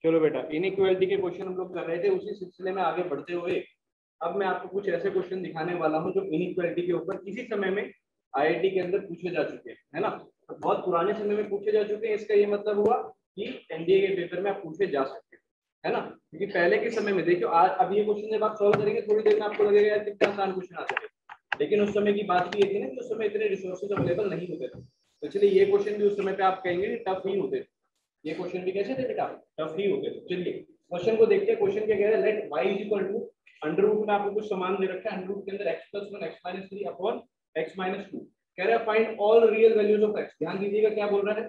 चलो बेटा, इनइक्वालिटी के क्वेश्चन हम लोग कर रहे थे, उसी सिलसिले में आगे बढ़ते हुए अब मैं आपको कुछ ऐसे क्वेश्चन दिखाने वाला हूं जो इनइक्वालिटी के ऊपर किसी समय में आईआईटी के अंदर पूछे जा चुके हैं, है ना। तो बहुत पुराने समय में पूछे जा चुके हैं, इसका ये मतलब हुआ कि एनडीए के पेपर में आप पूछे जा सकते हैं, है ना। क्योंकि पहले के समय में देखियो, आज अब ये क्वेश्चन जब आप सॉल्व करेंगे थोड़ी देर में आपको लगेगा यार कितना आसान क्वेश्चन आता है, लेकिन उस समय की बात ये थी ना कि उस समय इतने रिसोर्सेज अवेलेबल नहीं होते थे, तो इसलिए ये क्वेश्चन भी उस समय पे आप कहेंगे टफ ही होते थे। ये क्वेश्चन भी कैसे थे बेटा, टफ ही होते थे। चलिए क्वेश्चन को देखते हैं। क्वेश्चन क्या कह रहा है, let y is equal to under root में आपको कुछ समान दे रखा है, अंडर रूट के अंदर x plus 1 x minus 3 upon x minus 2। कह रहा है find all real values of x। ध्यान दीजिएगा क्या बोल रहा है,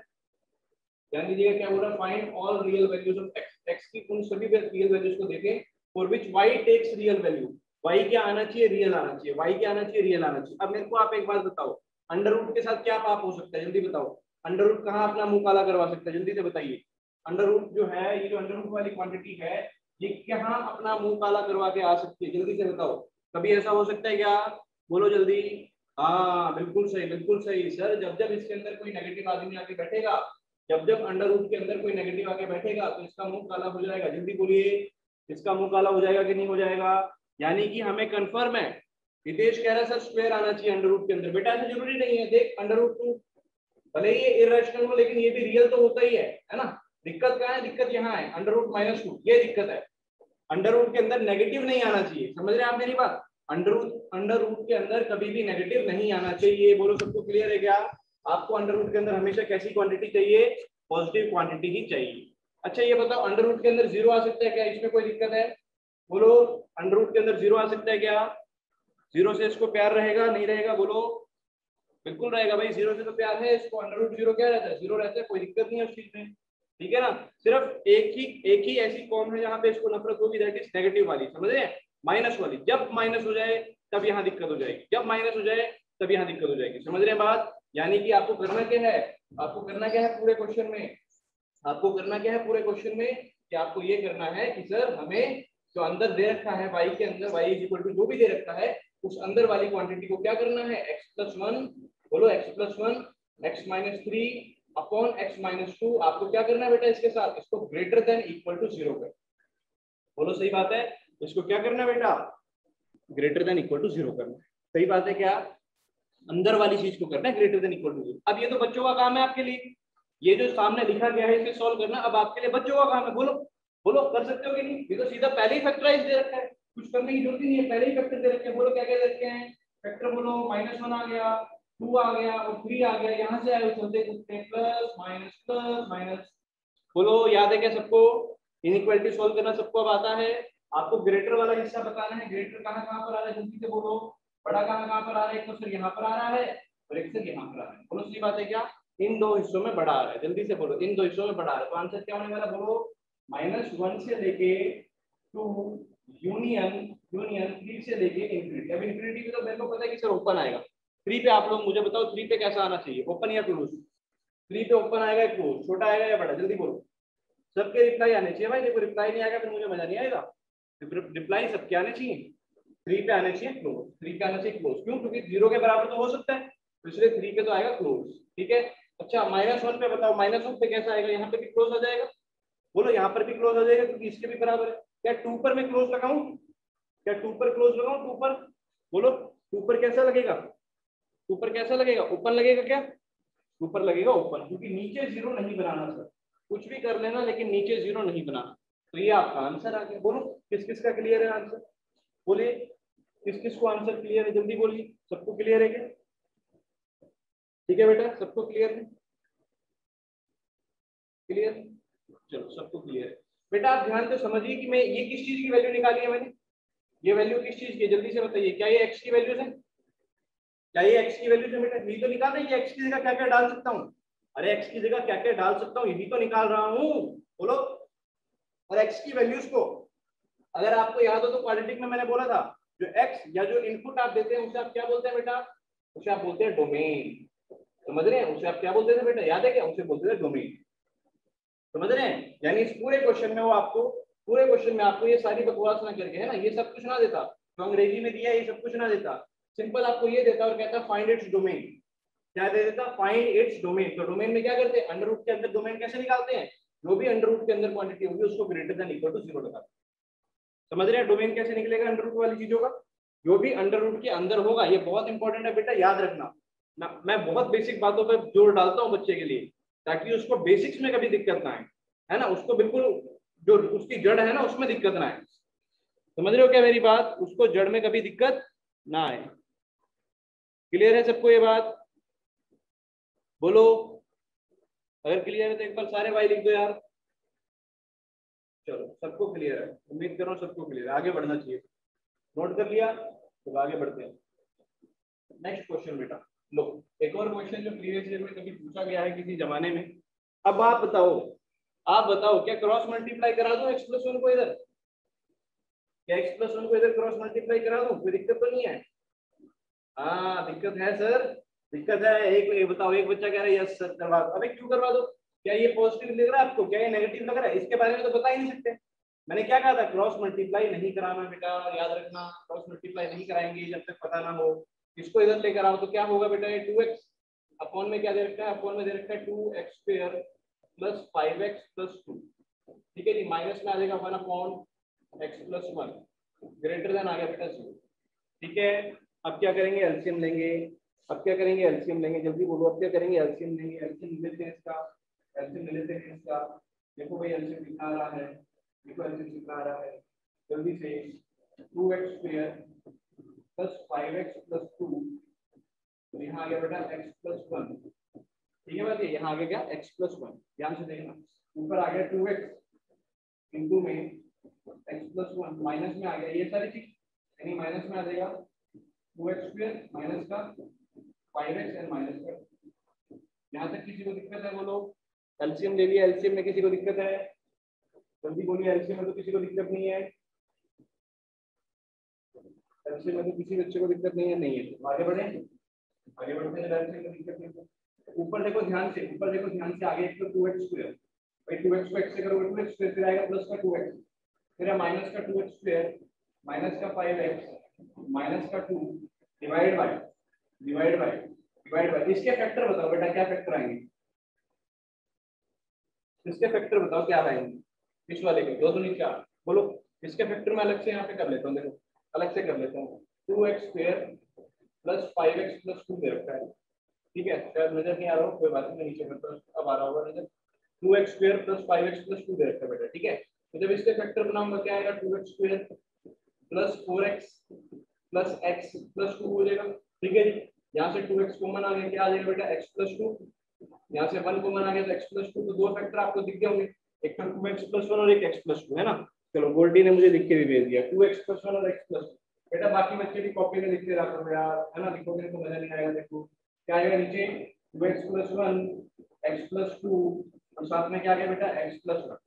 ध्यान दीजिएगा क्या बोल रहा है, find all real values of x। x की उन सभी रियल वैल्यूज को देखें for which y takes real value. y क्या आना चाहिए, रियल आना चाहिए, y क्या आना चाहिए, रियल आना चाहिए। अब मेरे को आप एक बात बताओ, अंडर रूट के साथ क्या पाप हो सकता है, जल्दी बताओ। अंडर रूट कहाँ अपना मुंह काला करवा सकता है, जल्दी से बताइए। अंडर रूट जो है, ये जो अंडर रूट वाली क्वांटिटी है, ये कहाँ अपना मुंह काला करवा के आ सकती है, जल्दी से बताओ। कभी ऐसा हो सकता है क्या, बोलो जल्दी। हाँ बिल्कुल सही, बिल्कुल सही सर। जब जब इसके अंदर कोई नेगेटिव आदमी आके बैठेगा, जब जब अंडर रूट के अंदर कोई नेगेटिव आके बैठेगा तो इसका मुंह काला हो जाएगा। जल्दी बोलिए, इसका मुंह काला हो जाएगा कि नहीं हो जाएगा। यानी कि हमें कंफर्म है, हितेश कह रहा है सर स्क्वायर आना चाहिए अंडर रूट के अंदर। बेटा ऐसा जरूरी नहीं है, देख अंडर रूट टू भले ही ये इरेशनल हो लेकिन ये भी रियल तो होता ही है ना। दिक्कत कहाँ है, दिक्कत यहाँ है अंडर रूट माइनस 2, ये दिक्कत है। अंडर रूट के अंदर नेगेटिव नहीं आना चाहिए, समझ रहे हैं आप मेरी बात। अंडर रूट के अंदर कभी भी नेगेटिव नहीं आना चाहिए। बोलो सबको क्लियर है क्या। आपको अंडर रूट के अंदर हमेशा कैसी क्वांटिटी चाहिए, पॉजिटिव क्वांटिटी ही चाहिए। अच्छा ये बताओ, अंडर रूट के अंदर जीरो आ सकता है क्या, इसमें कोई दिक्कत है, बोलो। अंडर रूट के अंदर जीरो आ सकता है क्या, जीरो से इसको प्यार रहेगा नहीं रहेगा, बोलो। बिल्कुल रहेगा भाई, जीरो से तो प्यार है इसको। अंडर रूट जीरो क्या रहता है, जीरो रहता है, कोई दिक्कत नहीं है उस चीज में, ठीक है ना। सिर्फ एक ही ऐसी फॉर्म है जहां पे इसको नफरत होगी, दैट इज नेगेटिव वाली, समझ रहे हैं, माइनस वाली। जब माइनस हो जाए तब यहाँ दिक्कत हो जाएगी, जब माइनस हो जाए तब यहाँ दिक्कत हो जाएगी, समझ रहे हैं बात। यानी कि आपको करना क्या है, आपको करना क्या है पूरे क्वेश्चन में, आपको करना क्या है पूरे क्वेश्चन में, कि आपको ये करना है कि सर हमें जो अंदर दे रखा है y के अंदर, y इज इक्वल टू जो भी दे रखा है, उस अंदर वाली क्वांटिटी को क्या करना है, x प्लस 1, बोलो x plus 1 x minus 3 upon x minus 2। आपको क्या करना है बेटा, इसके साथ इसको ग्रेटर देन इक्वल टू 0 कर, बोलो सही बात है। इसको क्या करना है बेटा, ग्रेटर देन इक्वल टू 0 करना है, सही बात है क्या। अंदर वाली चीज को करना है ग्रेटर देन इक्वल टू 0। अब ये तो बच्चों का काम है आपके लिए, ये जो सामने लिखा गया है इसे सॉल्व करना अब आपके लिए बच्चों का काम है। बोलो बोलो, कर सकते हो कि नहीं। ये तो सीधा पहले ही फैक्टराइज दे रखा है, कुछ करने की जरूरत ही नहीं है, पहले ही फैक्टर दे रखे हैं। बोलो क्या क्या दे रखे हैं फैक्टर, बोलो -1 आ गया, 2 आ गया और 3 आ गया, यहाँ से आए चलते कुत्ते प्लस माइनस। बोलो याद है क्या सबको, इनइक्वालिटी सॉल्व करना सबको अब आता है। आपको ग्रेटर वाला हिस्सा बताना है, ग्रेटर कहाँ कहाँ पर आ रहा है, जल्दी से बोलो। बड़ा कहाँ पर आ रहा है, एक तो सर यहाँ पर आ रहा है और एक सर यहाँ पर आ रहा है, बोलो सही बात है क्या। इन दो हिस्सों में बड़ा आ रहा है, जल्दी से बोलो, इन दो हिस्सों में बड़ा आ रहा है। तो आंसर क्या होने वाला, बोलो -1 से लेके 2 यूनियन 3 से लेके इंफिनिटी। अब इंफिनिटी में तो मेरे को पता है कि सर ओपन आएगा, 3 पे आप लोग मुझे बताओ 3 पे कैसा आना चाहिए, ओपन या क्लोज। 3 पे ओपन आएगा या क्लोज, छोटा आएगा या बड़ा, जल्दी बोलो। सबके रिप्लाई आने चाहिए भाई, देखो रिप्लाई नहीं आएगा फिर मुझे मजा नहीं आएगा। रिप्लाई सबके आने चाहिए, 3 पे आने चाहिए क्लोज, 3 पे आना चाहिए क्लोज। क्यों, क्योंकि 0 के बराबर तो हो सकता है, तो इसलिए 3 पे तो आएगा क्लोज, ठीक है। अच्छा -1 पे बताओ, -1 पे कैसा आएगा, यहाँ पे भी क्लोज आ जाएगा, बोलो यहाँ पर भी क्लोज आ जाएगा क्योंकि इसके भी बराबर है। क्या 2 पर मैं क्लोज लगाऊं, क्या 2 पर क्लोज लगाऊं, 2 पर, बोलो 2 पर कैसा लगेगा, 2 पर कैसा लगेगा, ओपन लगेगा क्या, ऊपर लगेगा ओपन, क्योंकि नीचे 0 नहीं बनाना सर, कुछ भी कर लेना लेकिन नीचे 0 नहीं बनाना। तो ये आपका आंसर आ गया। बोलो किस किस का क्लियर है आंसर, बोलिए किस किस को आंसर क्लियर है, जल्दी बोलिए, सबको क्लियर है क्या, ठीक है बेटा सबको क्लियर है, क्लियर, चलो सबको क्लियर है। बेटा आप ध्यान से समझिए कि मैं ये किस चीज की वैल्यू निकाली है मैंने, ये वैल्यू किस चीज की है, जल्दी से बताइए। क्या ये x की वैल्यूज है, क्या ये x की वैल्यूज है बेटा, यही तो निकाल रहे हैं, x की जगह क्या क्या डाल सकता हूँ, अरे x की जगह क्या क्या डाल सकता हूँ, यही तो निकाल रहा हूँ, बोलो। और x की वैल्यूज को अगर आपको याद हो तो क्वाड्रेटिक में मैंने बोला था, जो x या जो इनपुट आप देते हैं उसे आप क्या बोलते हैं बेटा, उसे आप बोलते हैं डोमेन, समझ रहे हैं, उसे आप क्या बोलते थे बेटा, याद है क्या, उसे बोलते थे डोमेन, समझ रहे हैं। यानी इस पूरे क्वेश्चन में वो आपको, पूरे क्वेश्चन में आपको ये सारी बकवास ना करके, है ना, ये सब कुछ ना देता जो अंग्रेजी में दिया, ये सब कुछ ना देता, सिंपल आपको ये देता और कहता फाइंड इट्स डोमेन। क्या दे देता, फाइंड इट्स डोमेन। तो डोमेन में क्या करते हैं, अंडर रूट के अंदर डोमेन कैसे निकालते हैं, जो भी अंडर रूट के अंदर क्वांटिटी होगी उसको ग्रेटर देन इक्वल टू 0 लगा। समझ रहे हैं डोमेन कैसे निकलेगा अंडर रूट वाली चीजों का? जो भी अंडर रूट के अंदर होगा, ये बहुत इंपॉर्टेंट है बेटा, याद रखना। मैं बहुत बेसिक बातों पर जोर डालता हूँ बच्चे के लिए, ताकि उसको बेसिक्स में कभी दिक्कत ना आए, है ना, उसको बिल्कुल जो उसकी जड़ है ना उसमें दिक्कत ना आए। समझ रहे हो क्या मेरी बात? उसको जड़ में कभी दिक्कत ना आए। क्लियर है सबको ये बात? बोलो, अगर क्लियर है तो एक बार सारे भाई लिख दो यार। चलो सबको क्लियर है, उम्मीद करो सबको क्लियर है, आगे बढ़ना चाहिए। नोट कर लिया? तो आगे बढ़ते हैं। नेक्स्ट क्वेश्चन बेटा, लो एक और क्वेश्चन जो प्रीवियस ईयर में कभी पूछा गया है किसी जमाने में। अब आप बताओ क्या क्रॉस मल्टीप्लाई करा दो x प्लस 1 को इधर? क्या x प्लस 1 को इधर क्रॉस मल्टीप्लाई करा दो? कोई दिक्कत तो नहीं है? हाँ दिक्कत है सर, दिक्कत है। एक बताओ, एक बच्चा कह रहा है यस सर करवा दो। अबे क्यों करवा दो? क्या ये पॉजिटिव लग रहा है आपको? क्या ये नेगेटिव लग रहा है? इसके बारे में तो बता ही नहीं सकते। मैंने क्या कहा था? क्रॉस मल्टीप्लाई नहीं कराना बेटा, याद रखना। क्रॉस मल्टीप्लाई नहीं कराएंगे जब तक पता ना हो। इसको इधर लेकर आओ तो क्या होगा बेटा? ये 2x अपॉन में क्या दे रखा है? अपॉन में दे रखा है 2x square plus 5x plus 2। ठीक है जी, माइनस में आ जाएगा 1 upon x plus 1 greater than आ गया बेटा 0। ठीक है, अब क्या करेंगे? एलसीएम लेंगे। अब क्या करेंगे? एलसीएम लेंगे, जल्दी बोलो। अब क्या करेंगे? एलसीएम लेंगे। एलसीएम लेते हैं इसका, एलसीएम ले लेते हैं इसका। देखो भाई एलसीएम कितना आ रहा है, देखो एलसीएम कितना आ रहा है जल्दी से। 2x square plus 5x plus 2, तो यहाँ आ गया बेटा x प्लस 1। ठीक है बात, यहाँ आ गया क्या? x plus 1। ध्यान से देखना, ऊपर आ गया 2x इंटू में x प्लस 1, माइनस में आ गया ये सारी चीज, यानी माइनस में आ जाएगा 2x स्क्वायर माइनस का 5x एंड माइनस का। यहाँ तक किसी को दिक्कत है? बोलो। एलसीएम ले लिया, एलसीएम में किसी को दिक्कत है? जल्दी बोलिए, एलसीएम में तो किसी को दिक्कत नहीं है? एलसीएम में तो किसी बच्चे को दिक्कत नहीं है? नहीं है तो आगे बढ़े, आगे बढ़ते हैं। एलसीएम में दिक्कत नहीं है। ऊपर देखो ध्यान से, ऊपर देखो ध्यान से, आगे एक तो 2x स्क्वायर, भाई 2x को x से करोगे 2x स्क्वायर, फिर आएगा प्लस का 2x, फिर माइनस का 2x स्क्वायर माइनस का 5x माइनस का 2 डिवाइड बाय। इसके फैक्टर बताओ बेटा, क्या फैक्टर आएंगे? इसके फैक्टर बताओ क्या आएंगे इस वाले के? 2 दूनी 4, बोलो। इसके फैक्टर में अलग से यहाँ पे कर लेता हूँ, देखो अलग से कर लेता हूँ। 2x square plus 5x plus 2 दे रखा है। ठीक है, शायद नजर नहीं आ रहा हो, कोई बात नहीं, मैं नीचे करता हूँ, अब आ रहा होगा नजर। 2x square plus 5x plus 2 दे रखा है बेटा। ठीक है, तो जब इसके फैक्टर बनाऊंगा क्या आएगा? 2x square plus 4x plus x plus 2 हो जाएगा। ठीक है जी, यहाँ से 2x कॉमन आ गया, क्या आ जाएगा बेटा? x plus 2। यहाँ से 1 कॉमन आ गया तो x प्लस 2। तो 2 फैक्टर आपको दिख गए होंगे, एक तो 2x प्लस 1 और एक x प्लस 2, है ना। चलो गोल्डी ने मुझे लिख के भी भेज दिया 2x प्लस 1 और x प्लस 2। बेटा बाकी बच्चे भी कॉपी में लिखते रहा करो यार, है ना, लिखोगे तो मजा नहीं आएगा। देखो क्या आएगा नीचे? 2x प्लस 1 x प्लस 2 और साथ में क्या आ गया बेटा? x plus 1।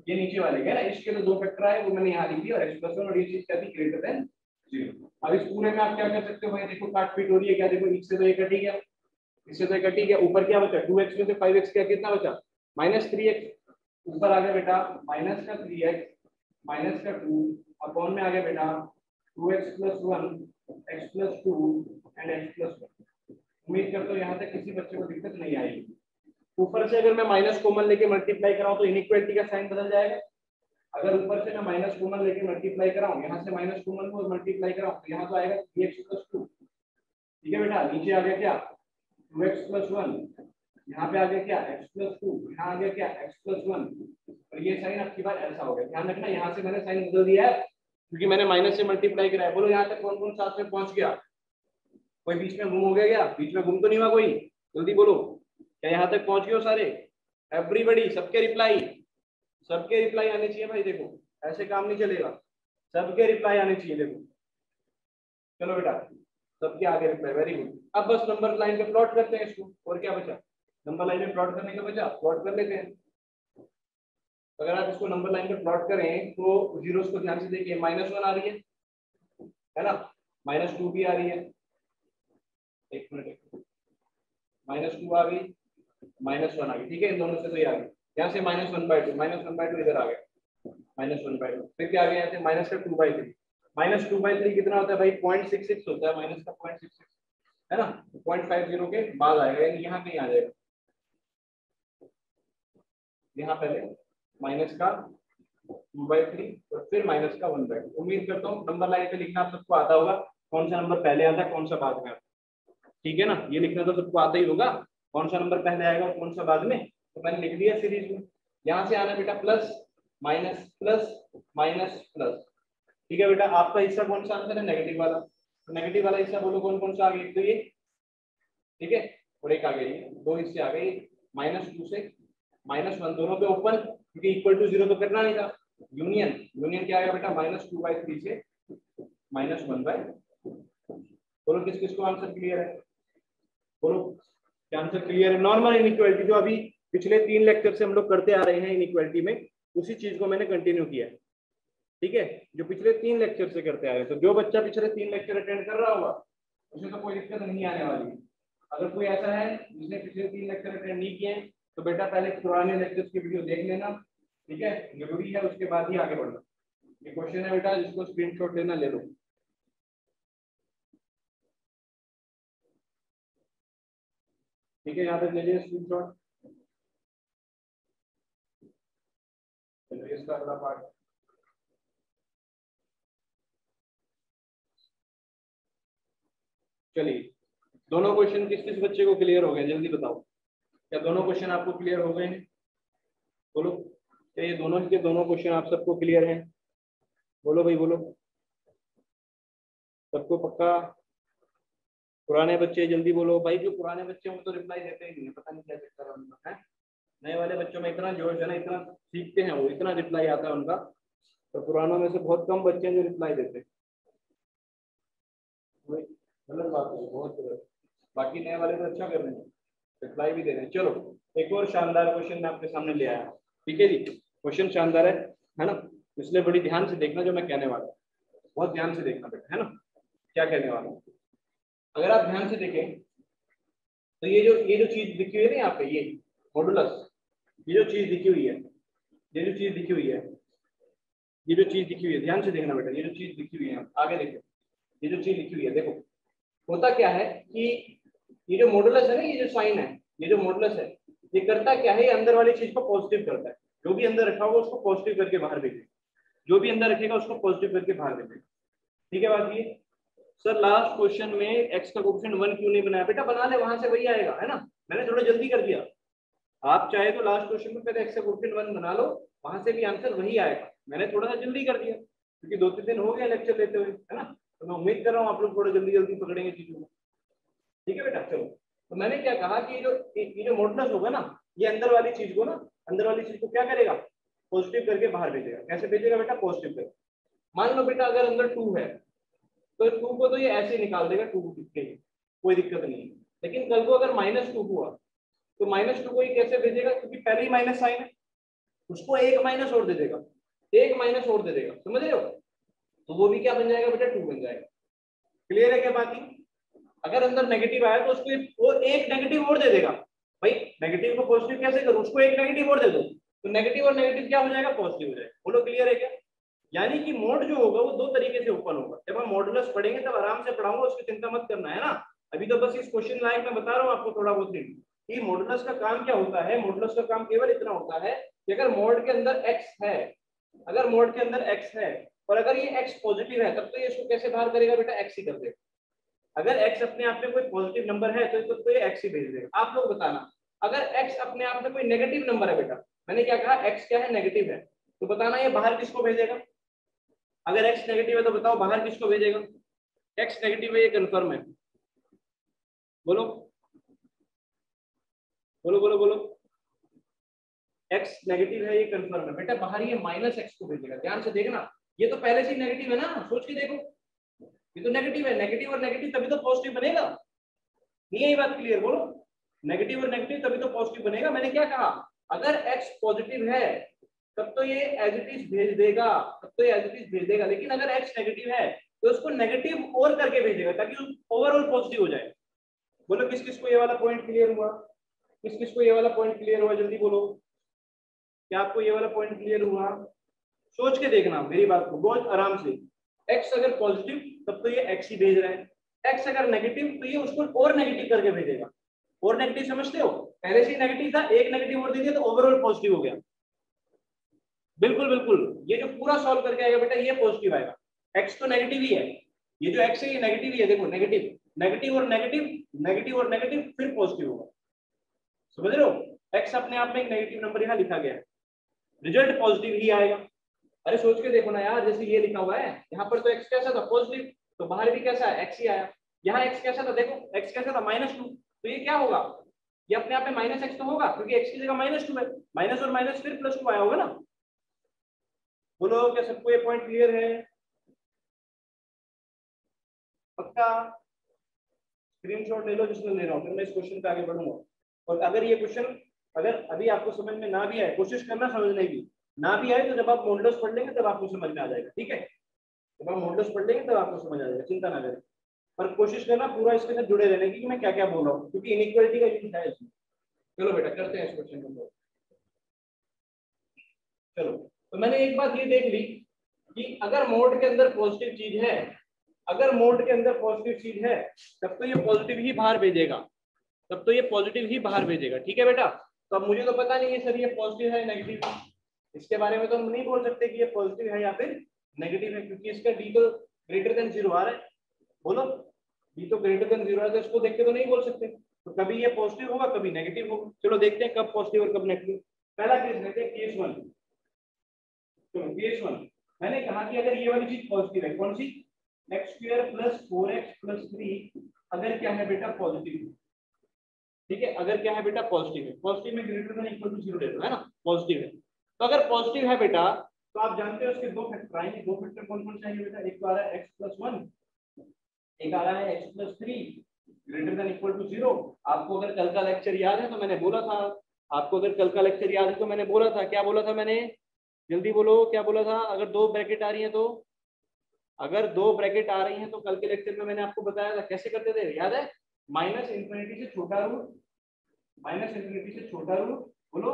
ये नीचे वाले क्या ना, इसके तो 2 फैक्टर आए वो मैंने यहाँ लिख दिया, और x प्लस 1 और ये चीज क्या थी? Greater than 0। अब इस पूरे में आप क्या कर सकते हो भाई? देखो काट पीट हो रही है क्या? देखो इससे तो ये कट ही गया, इससे तो कट ही गया। ऊपर क्या बचा? 2x में से 5x क्या कितना बचा? -3x। ऊपर आ गया बेटा माइनस का 3x माइनस का 2 अपॉन में आ गया बेटा 2x plus 1 x plus 2 and x plus 1। उम्मीद करता हूँ यहाँ तक किसी बच्चे को दिक्कत नहीं आएगी। ऊपर से अगर मैं माइनस कॉमन लेके मल्टीप्लाई कराऊं तो इनइक्वालिटी का साइन बदल जाएगा। अगर ऊपर से मैं माइनस कॉमन लेके मल्टीप्लाई कराऊं, यहाँ से माइनस कॉमन को मल्टीप्लाई कराऊं तो यहाँ तो आएगा 3x प्लस 2। ठीक है बेटा, नीचे आ गया क्या? 2x प्लस 1, यहाँ पे आ गया क्या? x प्लस 2, यहाँ आ गया क्या? x plus 1। और ये साइन आपकी बार ऐसा हो गया। ध्यान रखना, यहाँ से मैंने साइन बदल दिया है क्योंकि मैंने माइनस से मल्टीप्लाई कराया। बोलो यहाँ तक कौन कौन साथ में पहुंच गया? कोई बीच में गुम हो गया क्या? बीच में गुम तो नहीं हुआ कोई? जल्दी बोलो, क्या यहाँ तक पहुंच गए हो सारे? एवरीबॉडी, सबके रिप्लाई आने चाहिए भाई। देखो ऐसे काम नहीं चलेगा, सबके रिप्लाई आने चाहिए। देखो चलो बेटा, सबके आगे रिप्लाई, वेरी गुड। अब बस नंबर लाइन पे प्लॉट करते हैं इसको, और क्या बचा? नंबर लाइन पे प्लॉट करने का बचा, प्लॉट कर लेते हैं। अगर आप इसको नंबर लाइन पे प्लॉट करें तो जीरोस को ध्यान से देखिए, -1 आ रही है ना, -2 भी आ रही है, एक मिनट, -2 आ गई, -1 आ गई। ठीक है, इन दोनों से तो ये आ गई। यहाँ से -1/2 इधर आ गया, -1/2। फिर क्या आ गया? यहाँ से माइनस का 2/3। -2/3 कितना होता है भाई? 0.66 होता है, माइनस का 0.66, है ना। 0.50 के बाद आएगा, यानी यहाँ कहीं आ जाएगा। यहाँ पहले माइनस का 2/3 और फिर माइनस का 1/2। उम्मीद करता हूँ नंबर लाइन पे लिखना आप सबको आता होगा, कौन सा नंबर पहले आता है कौन सा बाद में आता है, ठीक है ना। ये लिखना तो सबको आता ही होगा, कौन सा नंबर पहले आएगा और कौन सा बाद में। तो मैंने लिख दिया सीरीज में। यहाँ से आना बेटा plus minus plus minus plus, ठीक है बेटा। आपका हिस्सा कौन सा आंसर है, नेगेटिव वाला। तो नेगेटिव वाला हिस्सा बोलो कौन कौन सा आ गया, तो ये ठीक है, और एक आ गया ये, दो हिस्से आ गए, -2 से -1 दोनों पे ओपन, क्योंकि इक्वल टू 0 तो करना नहीं था। यूनियन, यूनियन क्या आएगा बेटा, -2/3 से -1/2। बोलो किस किस को आंसर क्लियर है, बोलो क्या आंसर क्लियर है। नॉर्मल इनइक्वालिटी जो अभी पिछले 3 लेक्चर से हम लोग करते आ रहे हैं इनइक्वालिटी में, उसी चीज को मैंने कंटिन्यू किया है, ठीक है, जो पिछले 3 लेक्चर से करते आ रहे हैं। तो जो बच्चा पिछले 3 लेक्चर अटेंड कर रहा होगा उसमें तो कोई दिक्कत नहीं आने वाली है। अगर कोई ऐसा है जिसने पिछले 3 लेक्चर अटेंड नहीं किए तो बेटा पहले पुराने लेक्चर्स की वीडियो देख लेना, ठीक है, जरूरी है, उसके बाद ही आगे बढ़ना। ये क्वेश्चन है बेटा, जिसको स्क्रीनशॉट लेना ले लो, ठीक है, यहाँ तक ले लीजिए स्क्रीनशॉट। इसका अगला पार्ट, चलिए दोनों क्वेश्चन किस किस बच्चे को क्लियर हो गए, जल्दी बताओ। क्या दोनों क्वेश्चन आपको क्लियर हो गए हैं, बोलो। क्या ये दोनों के दोनों क्वेश्चन आप सबको क्लियर हैं, बोलो भाई बोलो, सबको पक्का। पुराने बच्चे जल्दी बोलो भाई, जो पुराने बच्चे हैं वो तो रिप्लाई देते ही नहीं है, पता नहीं क्या चक्कर है उनका, है। नए वाले बच्चों में इतना जोश है ना, इतना सीखते हैं वो, इतना रिप्लाई आता है उनका। तो पुरानों में से बहुत कम बच्चे हैं जो रिप्लाई देते हैं, गलत बात है, बहुत गलत। बाकी नए वाले तो अच्छा कर रहे हैं, रिप्लाई भी दे रहे हैं। चलो एक और शानदार क्वेश्चन मैं आपके सामने ले आया, ठीक है जी। क्वेश्चन शानदार है ना, इसलिए बड़ी ध्यान से देखना जो मैं कहने वाला हूँ, बहुत ध्यान से देखना बेटा, है ना, क्या कहने वाला हूँ। अगर आप ध्यान से देखें तो ये जो चीज दिखी हुई है ना यहाँ पे, ये मॉडुलस, ये जो चीज दिखी हुई है, ये जो चीज दिखी हुई है, ये जो चीज दिखी हुई है, ध्यान से देखना बेटा, ये जो चीज दिखी हुई है, आगे देखो, ये जो चीज लिखी हुई है, देखो होता क्या है कि ये जो मॉडुलस है ना, ये जो साइन है, ये जो मॉडुलस है, ये करता क्या है, ये अंदर वाली चीज को पॉजिटिव करता है। जो भी अंदर रखा होगा उसको पॉजिटिव करके बाहर भेजेगा, जो भी अंदर रखेगा उसको पॉजिटिव करके बाहर भेजेगा, ठीक है बात ये। सर लास्ट क्वेश्चन में एक्स का कोएफिशिएंट 1 क्यों नहीं बनाया, बेटा बना ले, वहां से वही आएगा, है ना, मैंने थोड़ा जल्दी कर दिया। आप चाहे तो लास्ट क्वेश्चन में पहले एक्स का कोएफिशिएंट 1 बना लो, वहां से भी आंसर वही आएगा। मैंने थोड़ा सा जल्दी कर दिया क्योंकि 2-3 दिन हो गए लेक्चर लेते हुए, है ना, तो मैं उम्मीद कर रहा हूँ आप लोग थोड़ा जल्दी जल्दी पकड़ेंगे चीजों को, ठीक है बेटा। चलो तो मैंने क्या कहा कि ये जो मॉडुलस होगा ना, ये अंदर वाली चीज को ना, अंदर वाली चीज को क्या करेगा, पॉजिटिव करके बाहर भेजेगा। कैसे भेजेगा बेटा, पॉजिटिव करके। मान लो बेटा अगर अंदर 2 है तो 2 को तो ये ऐसे ही निकाल देगा, 2 के कोई दिक्कत नहीं है। लेकिन कल को अगर -2 हुआ तो -2 को ये कैसे भेजेगा, क्योंकि पहले ही माइनस साइन है, उसको एक माइनस और दे देगा, एक माइनस और दे देगा, समझ रहे हो, तो वो भी क्या बन जाएगा बेटा, 2 बन जाएगा। क्लियर है क्या बात ही। अगर अंदर नेगेटिव आया तो उसको वो एक नेगेटिव और दे देगा, भाई नेगेटिव को पॉजिटिव कैसे करूं, उसको एक नेगेटिव और दे दो, तो नेगेटिव और नेगेटिव क्या हो जाएगा, पॉजिटिव हो जाएगा। बोलो क्लियर है क्या। यानी कि मोड जो होगा वो 2 तरीके से ओपन होगा। जब हम मॉडुलस पढ़ेंगे तब आराम से पढ़ाऊंगा, उसकी चिंता मत करना, है ना। अभी तो बस इस क्वेश्चन लाइक में बता रहा हूँ आपको थोड़ा बहुत कि मॉडुलस का काम क्या होता है। मॉडुलस का काम केवल इतना होता है कि अगर मोड के अंदर x है, अगर मोड के अंदर x है और अगर ये x पॉजिटिव है, तब तो ये इसको कैसे बाहर करेगा बेटा, x ही कर देगा। अगर x अपने आप में कोई पॉजिटिव नंबर है तो ये x ही भेज देगा। आप लोग बताना अगर x अपने आप में कोई नेगेटिव नंबर है, बेटा मैंने क्या कहा, x क्या है, नेगेटिव है, तो बताना ये बाहर किसको भेजेगा। अगर x नेगेटिव है तो बताओ बाहर किसको भेजेगा, x नेगेटिव है ये कंफर्म है, बोलो बोलो बोलो बोलो, x नेगेटिव है ये कंफर्म है बेटा, बाहर ये -x को भेजेगा। ध्यान से देखना, ये तो पहले से ही नेगेटिव है ना, सोच के देखो, ये तो नेगेटिव है, नेगेटिव और नेगेटिव तभी तो पॉजिटिव बनेगा, नहीं है ये बात क्लियर, बोलो नेगेटिव और नेगेटिव तभी तो पॉजिटिव बनेगा। मैंने क्या कहा, अगर x पॉजिटिव है तब तो ये एज इट इज भेज देगा, तब तो ये एज इट इज भेज देगा। लेकिन अगर x नेगेटिव है तो उसको नेगेटिव और करके भेजेगा ताकि ओवरऑल पॉजिटिव हो जाए। बोलो किस किस को ये वाला पॉइंट क्लियर हुआ, किस किस को ये वाला पॉइंट क्लियर हुआ, जल्दी बोलो, क्या आपको ये वाला पॉइंट क्लियर हुआ। सोच के देखना मेरी बात को बहुत आराम से। x अगर पॉजिटिव तब तो ये x ही भेज रहा है, x अगर नेगेटिव तो ये उसको और नेगेटिव करके भेजेगा। और नेगेटिव समझते हो, पहले से ही नेगेटिव था, एक नेगेटिव और दे दिया तो ओवरऑल पॉजिटिव हो गया। बिल्कुल बिल्कुल, ये जो पूरा सॉल्व करके आएगा बेटा ये पॉजिटिव आएगा। एक्स तो नेगेटिव ही है, ये जो एक्स है ये नेगेटिव ही है, देखो नेगेटिव नेगेटिव और नेगेटिव, नेगेटिव और नेगेटिव, फिर पॉजिटिव होगा। समझ रहे हो, एक्स अपने आप में एक नेगेटिव नंबर यहाँ लिखा गया है, रिजल्ट पॉजिटिव ही आएगा। अरे सोच के देखो ना यार, जैसे ये लिखा हुआ है यहाँ पर तो एक्स कैसा था पॉजिटिव, तो बाहर भी कैसा है एक्स ही आया। यहाँ एक्स कैसा था, देखो एक्स कैसा था -2, तो ये क्या होगा, ये अपने आप में -x तो होगा क्योंकि एक्स की जगह -2 है, माइनस और माइनस फिर +2 आया होगा ना। बोलो क्या सबको ये पॉइंट क्लियर है? पक्का? स्क्रीनशॉट ले लो जिसमें ले रहा हूँ, फिर मैं इस क्वेश्चन पे आगे बढ़ूंगा। और अगर ये क्वेश्चन अगर अभी आपको समझ में ना भी आए, कोशिश करना समझने की, ना भी आए तो जब आप मॉडल्स पढ़ लेंगे तब आपको समझ में आ जाएगा, ठीक है? जब आप मॉडल्स पढ़ लेंगे तब आपको समझ आ जाएगा, चिंता ना करें। पर कोशिश करना पूरा इसके साथ जुड़े रहने की कि मैं क्या क्या बोल रहा हूँ, क्योंकि इनइक्वालिटी का यूज है इसमें। चलो बेटा करते हैं इस क्वेश्चन को। चलो, तो मैंने एक बात ये देख ली कि अगर मोड के अंदर पॉजिटिव चीज है, अगर मोड के अंदर पॉजिटिव चीज है तब तो ये पॉजिटिव ही बाहर भेजेगा, तब तो ये पॉजिटिव ही बाहर भेजेगा, ठीक है बेटा? तो अब मुझे तो पता नहीं है सर ये पॉजिटिव है नेगेटिव है, इसके बारे में तो हम नहीं बोल सकते कि ये पॉजिटिव है या फिर नेगेटिव है, क्योंकि इसका डी तो ग्रेटर देन 0 आ रहा है। बोलो, डी तो ग्रेटर देन 0 है तो इसको देख के तो नहीं बोल सकते, तो कभी ये पॉजिटिव होगा कभी नेगेटिव होगा। चलो देखते हैं कब पॉजिटिव और कब नेगेटिव। पहला केस लेते हैं, केस 1। चलो केस 1, मैंने कहा कि अगर ये वाली चीज पॉजिटिव है, कौन सी, x² + 4x + 3, अगर क्या है बेटा पॉजिटिव, ठीक है? अगर क्या है बेटा पॉजिटिव है, पॉजिटिव में ग्रेटर देन इक्वल टू 0 ले लो, है ना? पॉजिटिव है, तो अगर पॉजिटिव है बेटा तो आप जानते हो उसके दो फैक्टर आएंगे। दो फैक्टर कौन कौन से आएंगे बेटा? एक तो आ रहा है x + 1, एक आ रहा है x + 3 greater than equal to 0। आपको अगर कल का लेक्चर याद है तो मैंने बोला था, आपको अगर कल का लेक्चर याद है तो मैंने बोला था, क्या बोला था मैंने, जल्दी बोलो क्या बोला था? अगर दो ब्रैकेट आ रही है तो, अगर दो ब्रैकेट आ रही हैं तो कल के लेक्चर में मैंने आपको बताया था कैसे करते थे, याद है? -∞ से छोटा रूट, -∞ से छोटा रूट, बोलो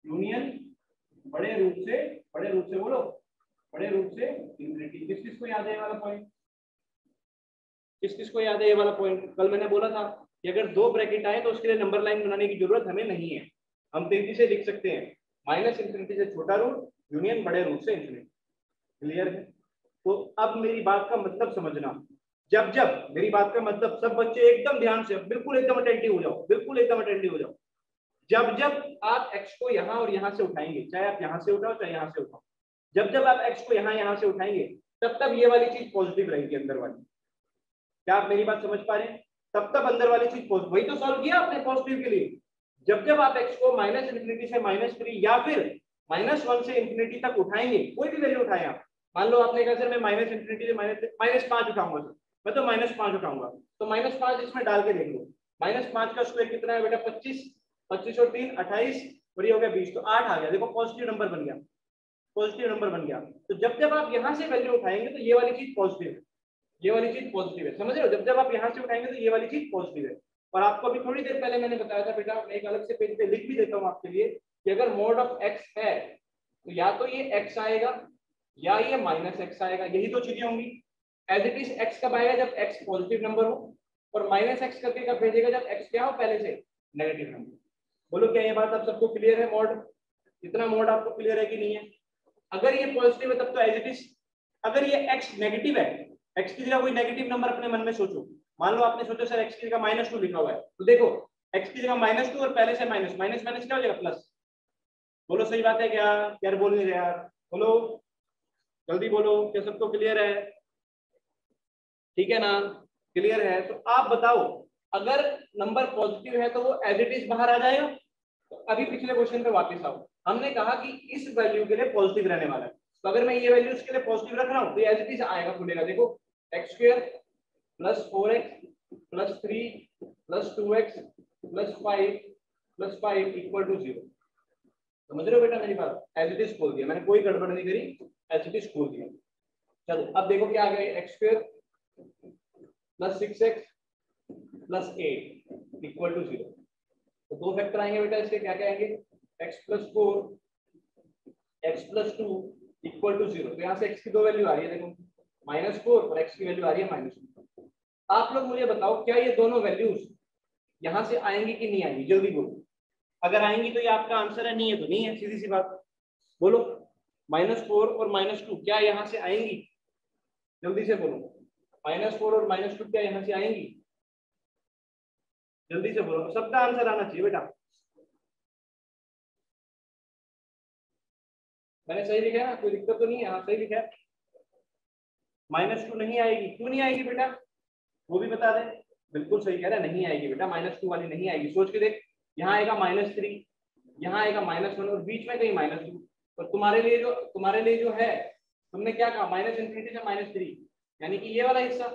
यूनियन बड़े रूट से बोलो, बड़े रूट से इंफिनिटी। किस किस को याद है ये वाला पॉइंट? किस किस को याद है ये वाला पॉइंट? कल मैंने बोला था कि अगर दो ब्रैकेट आए तो उसके लिए नंबर लाइन बनाने की जरूरत हमें नहीं है, हम तेजी से लिख सकते हैं -∞ से छोटा रूट यूनियन बड़े रूट से इंफिनिटी। क्लियर है? तो अब मेरी बात का मतलब समझना, जब जब मेरी बात का मतलब, सब बच्चे एकदम ध्यान से, बिल्कुल एकदम अटेंटिव हो जाओ, बिल्कुल एकदम अटेंटिव हो जाओ। जब जब आप x को यहाँ और यहाँ से उठाएंगे, चाहे आप यहाँ से उठाओ चाहे यहाँ से उठाओ, जब जब आप x को यहाँ से उठाएंगे तब तब ये वाली चीज पॉजिटिव रहेगी अंदर वाली। क्या आप मेरी बात समझ पा रहे हैं? तब तब अंदर वाली चीज पॉजिटिव, वही तो सॉल्व किया आपने पॉजिटिव के लिए। जब जब आप x को -∞ से -3 या फिर -1 से इंफिनिटी तक उठाएंगे, कोई भी वैल्यू उठाए आप, मान लो आपने कहा सर मैं -∞ से -5 उठाऊंगा, मैं तो -5 उठाऊंगा, तो -5 इसमें डाल के देख लो, -5 का स्क्वायर कितना है बेटा? 25, 25 और 3 28, और ये हो गया 20, तो 8 आ गया। देखो पॉजिटिव नंबर बन गया, पॉजिटिव नंबर बन गया। तो जब जब आप यहाँ से वैल्यू उठाएंगे तो ये वाली चीज पॉजिटिव है, ये वाली चीज पॉजिटिव है, समझ रहे हो? जब जब आप यहाँ से उठाएंगे तो ये वाली चीज पॉजिटिव है। और आपको अभी थोड़ी देर पहले मैंने बताया था बेटा, मैं एक अलग से पेज पे लिख भी देता हूँ आपके लिए, कि अगर मोड ऑफ x है तो या तो ये x आएगा या ये -x आएगा, यही तो चीजें होंगी। एज इट इज x कब आएगा? जब x पॉजिटिव नंबर हो, और -x करके कब भेजेगा? जब x क्या हो पहले से नेगेटिव नंबर। बोलो क्या ये बात आप सबको क्लियर है? मोड, इतना मोड आपको क्लियर है कि नहीं है? अगर ये पॉजिटिव है तब तो एज इट इज, अगर ये x नेगेटिव है, x की जगह कोई नेगेटिव नंबर अपने मन में सोचो, मान लो आपने सोचा सर x की जगह -2 लिखा हुआ है, तो देखो x की जगह -2 और पहले से माइनस माइनस माइनस क्या हो जाएगा? प्लस। बोलो सही बात है क्या? यार बोल नहीं रहे यार, बोलो जल्दी बोलो, क्या सबको क्लियर है? ठीक है ना? क्लियर है? तो आप बताओ, अगर नंबर पॉजिटिव है तो वो एज इट इज बाहर आ जाएगा। तो अभी पिछले क्वेश्चन पे वापस आओ, हमने कहा कि इस वैल्यू के लिए पॉजिटिव रहने वाला है, तो अगर मैं ये वैल्यू इसके लिए पॉजिटिव रख रहा हूँ तो एज इट इज आएगा, खुलेगा। देखो x² + 4x + 3 + 2x + 5 = 0। समझ रहे हो बेटा मेरी बात? एज इट इज खोल दिया मैंने, कोई गड़बड़ नहीं करी, एज इट इज खोल दिया। चलो अब देखो क्या आ गया, x² + 6x + 8 = 0। तो दो फैक्टर आएंगे बेटा इसके, क्या क्या आएंगे? x + 4 x + 2 = 0। तो यहाँ से x की दो वैल्यू आ रही है, देखो -4 और x की वैल्यू आ रही है -2। आप लोग मुझे बताओ क्या ये दोनों वैल्यूज यहाँ से आएंगी कि नहीं आएंगी? जल्दी बोलो, अगर आएंगी तो ये आपका आंसर है, नहीं है तो नहीं है, सीधी सी बात। बोलो -4 और -2 क्या यहाँ से आएंगी? जल्दी से बोलो, -4 और -2 क्या यहाँ से आएंगी? जल्दी से बोलो, सबका आंसर आना चाहिए बेटा। मैंने सही लिखा है ना, कोई दिक्कत तो नहीं है? हाँ सही लिखा है। -2 नहीं आएगी, क्यों नहीं आएगी बेटा? वो भी बता दें। बिल्कुल सही कह रहा है, नहीं आएगी बेटा, -2 वाली नहीं आएगी। सोच के देख, यहाँ आएगा -3, यहाँ आएगा -1 और बीच में कहीं -2। और तुम्हारे लिए जो है, तुमने क्या कहा, -∞ से -3, यानी कि ये वाला हिस्सा,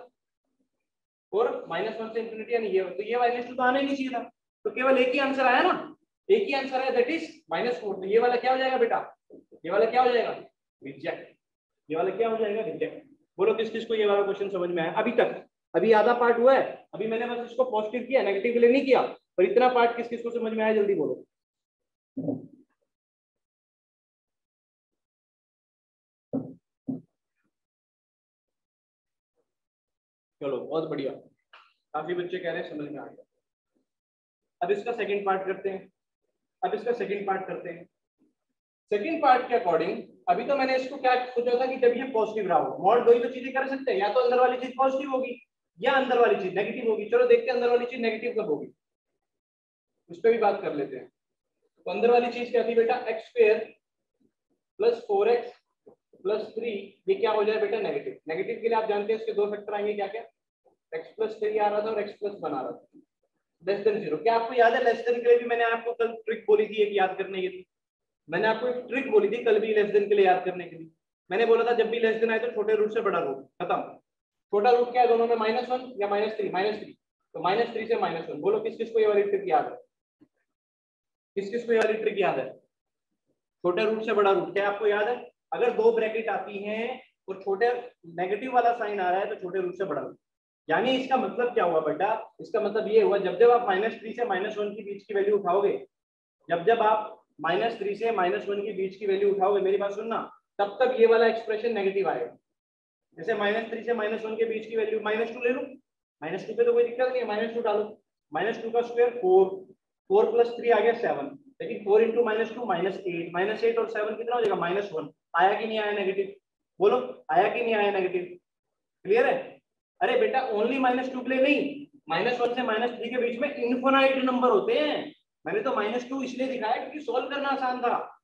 और -1 से इंफिनिटी, यानी ये, तो ये -2 तो आना ही नहीं चाहिए था। तो केवल एक ही आंसर आया ना, एक ही आंसर है, दैट इज -4। तो ये वाला क्या हो जाएगा बेटा? ये वाला क्या हो जाएगा? रिजेक्ट। ये वाला क्या हो जाएगा? रिजेक्ट। बोलो किस किस को ये वाला क्वेश्चन समझ में आया अभी तक? अभी आधा पार्ट हुआ है, अभी मैंने बस इसको पॉजिटिव किया, नेगेटिव के लिए नहीं किया। पर इतना पार्ट किस किस को समझ में आया, जल्दी बोलो। चलो बहुत बढ़िया, काफी बच्चे कह रहे हैं समझ में आ गया। अब इसका सेकंड पार्ट करते हैं। सेकंड पार्ट के अकॉर्डिंग, अभी तो मैंने इसको क्या सोचा था कि जब ये पॉजिटिव रहा हो, मॉड दो ही तो चीजें कर सकते हैं, या तो अंदर वाली चीज पॉजिटिव होगी या अंदर वाली चीज नेगेटिव होगी। चलो देखते हैं अंदर वाली चीज नेगेटिव कब होगी, उस पर भी बात कर लेते हैं। तो अंदर वाली चीज क्या थी बेटा? x² + 4x + 3, ये क्या हो जाए बेटा? नेगेटिव। नेगेटिव के लिए आप जानते हैं इसके दो फैक्टर आएंगे, क्या क्या? x + 3 आ रहा था और x + 1 आ रहा था, लेस देन 0। क्या आपको याद है लेस देन के लिए भी मैंने आपको कल ट्रिक बोली थी एक याद करने की? मैंने आपको एक ट्रिक बोली थी कल भी लेस देन के लिए याद करने के लिए। मैंने बोला था जब भी लेस देन आए तो छोटे रूट से बड़ा रूट, खत्म। छोटा रूट क्या है दोनों में? -1 या -3? -3। तो -3 से -1। बोलो किस किस को ये वाली ट्रिक याद है? किस किस को ये वाली ट्रिक याद है? छोटे रूट से बड़ा रूट, क्या आपको याद है? अगर दो ब्रैकेट आती हैं और छोटे नेगेटिव वाला साइन आ रहा है तो छोटे रूट से बड़ा रूट। यानी इसका मतलब क्या हुआ बेटा? इसका मतलब ये हुआ, जब जब आप -3 से -1 के बीच की वैल्यू उठाओगे, जब जब आप -3 से -1 के बीच की वैल्यू उठाओगे, मेरी बात सुनना, तब तक ये वाला एक्सप्रेशन नेगेटिव आएगा। जैसे -3 से -1 के बीच की वैल्यू -2 ले लो, -2 पे तो कोई दिक्कत नहीं है, -2 डालो। -2 का स्क्वायर 4, 4 + 3 आ गया 7, लेकिन 4 × -2 -8, -8 और 7 कितना हो जाएगा? -1। आया कि नहीं आया नेगेटिव? बोलो आया कि नहीं आया नेगेटिव? क्लियर है? अरे बेटा ओनली -2 के लिए नहीं, -1 से -3 के बीच में इनफिनाइट नंबर होते हैं। मैंने तो -2 इसलिए दिखाया क्योंकि सॉल्व करना आसान था,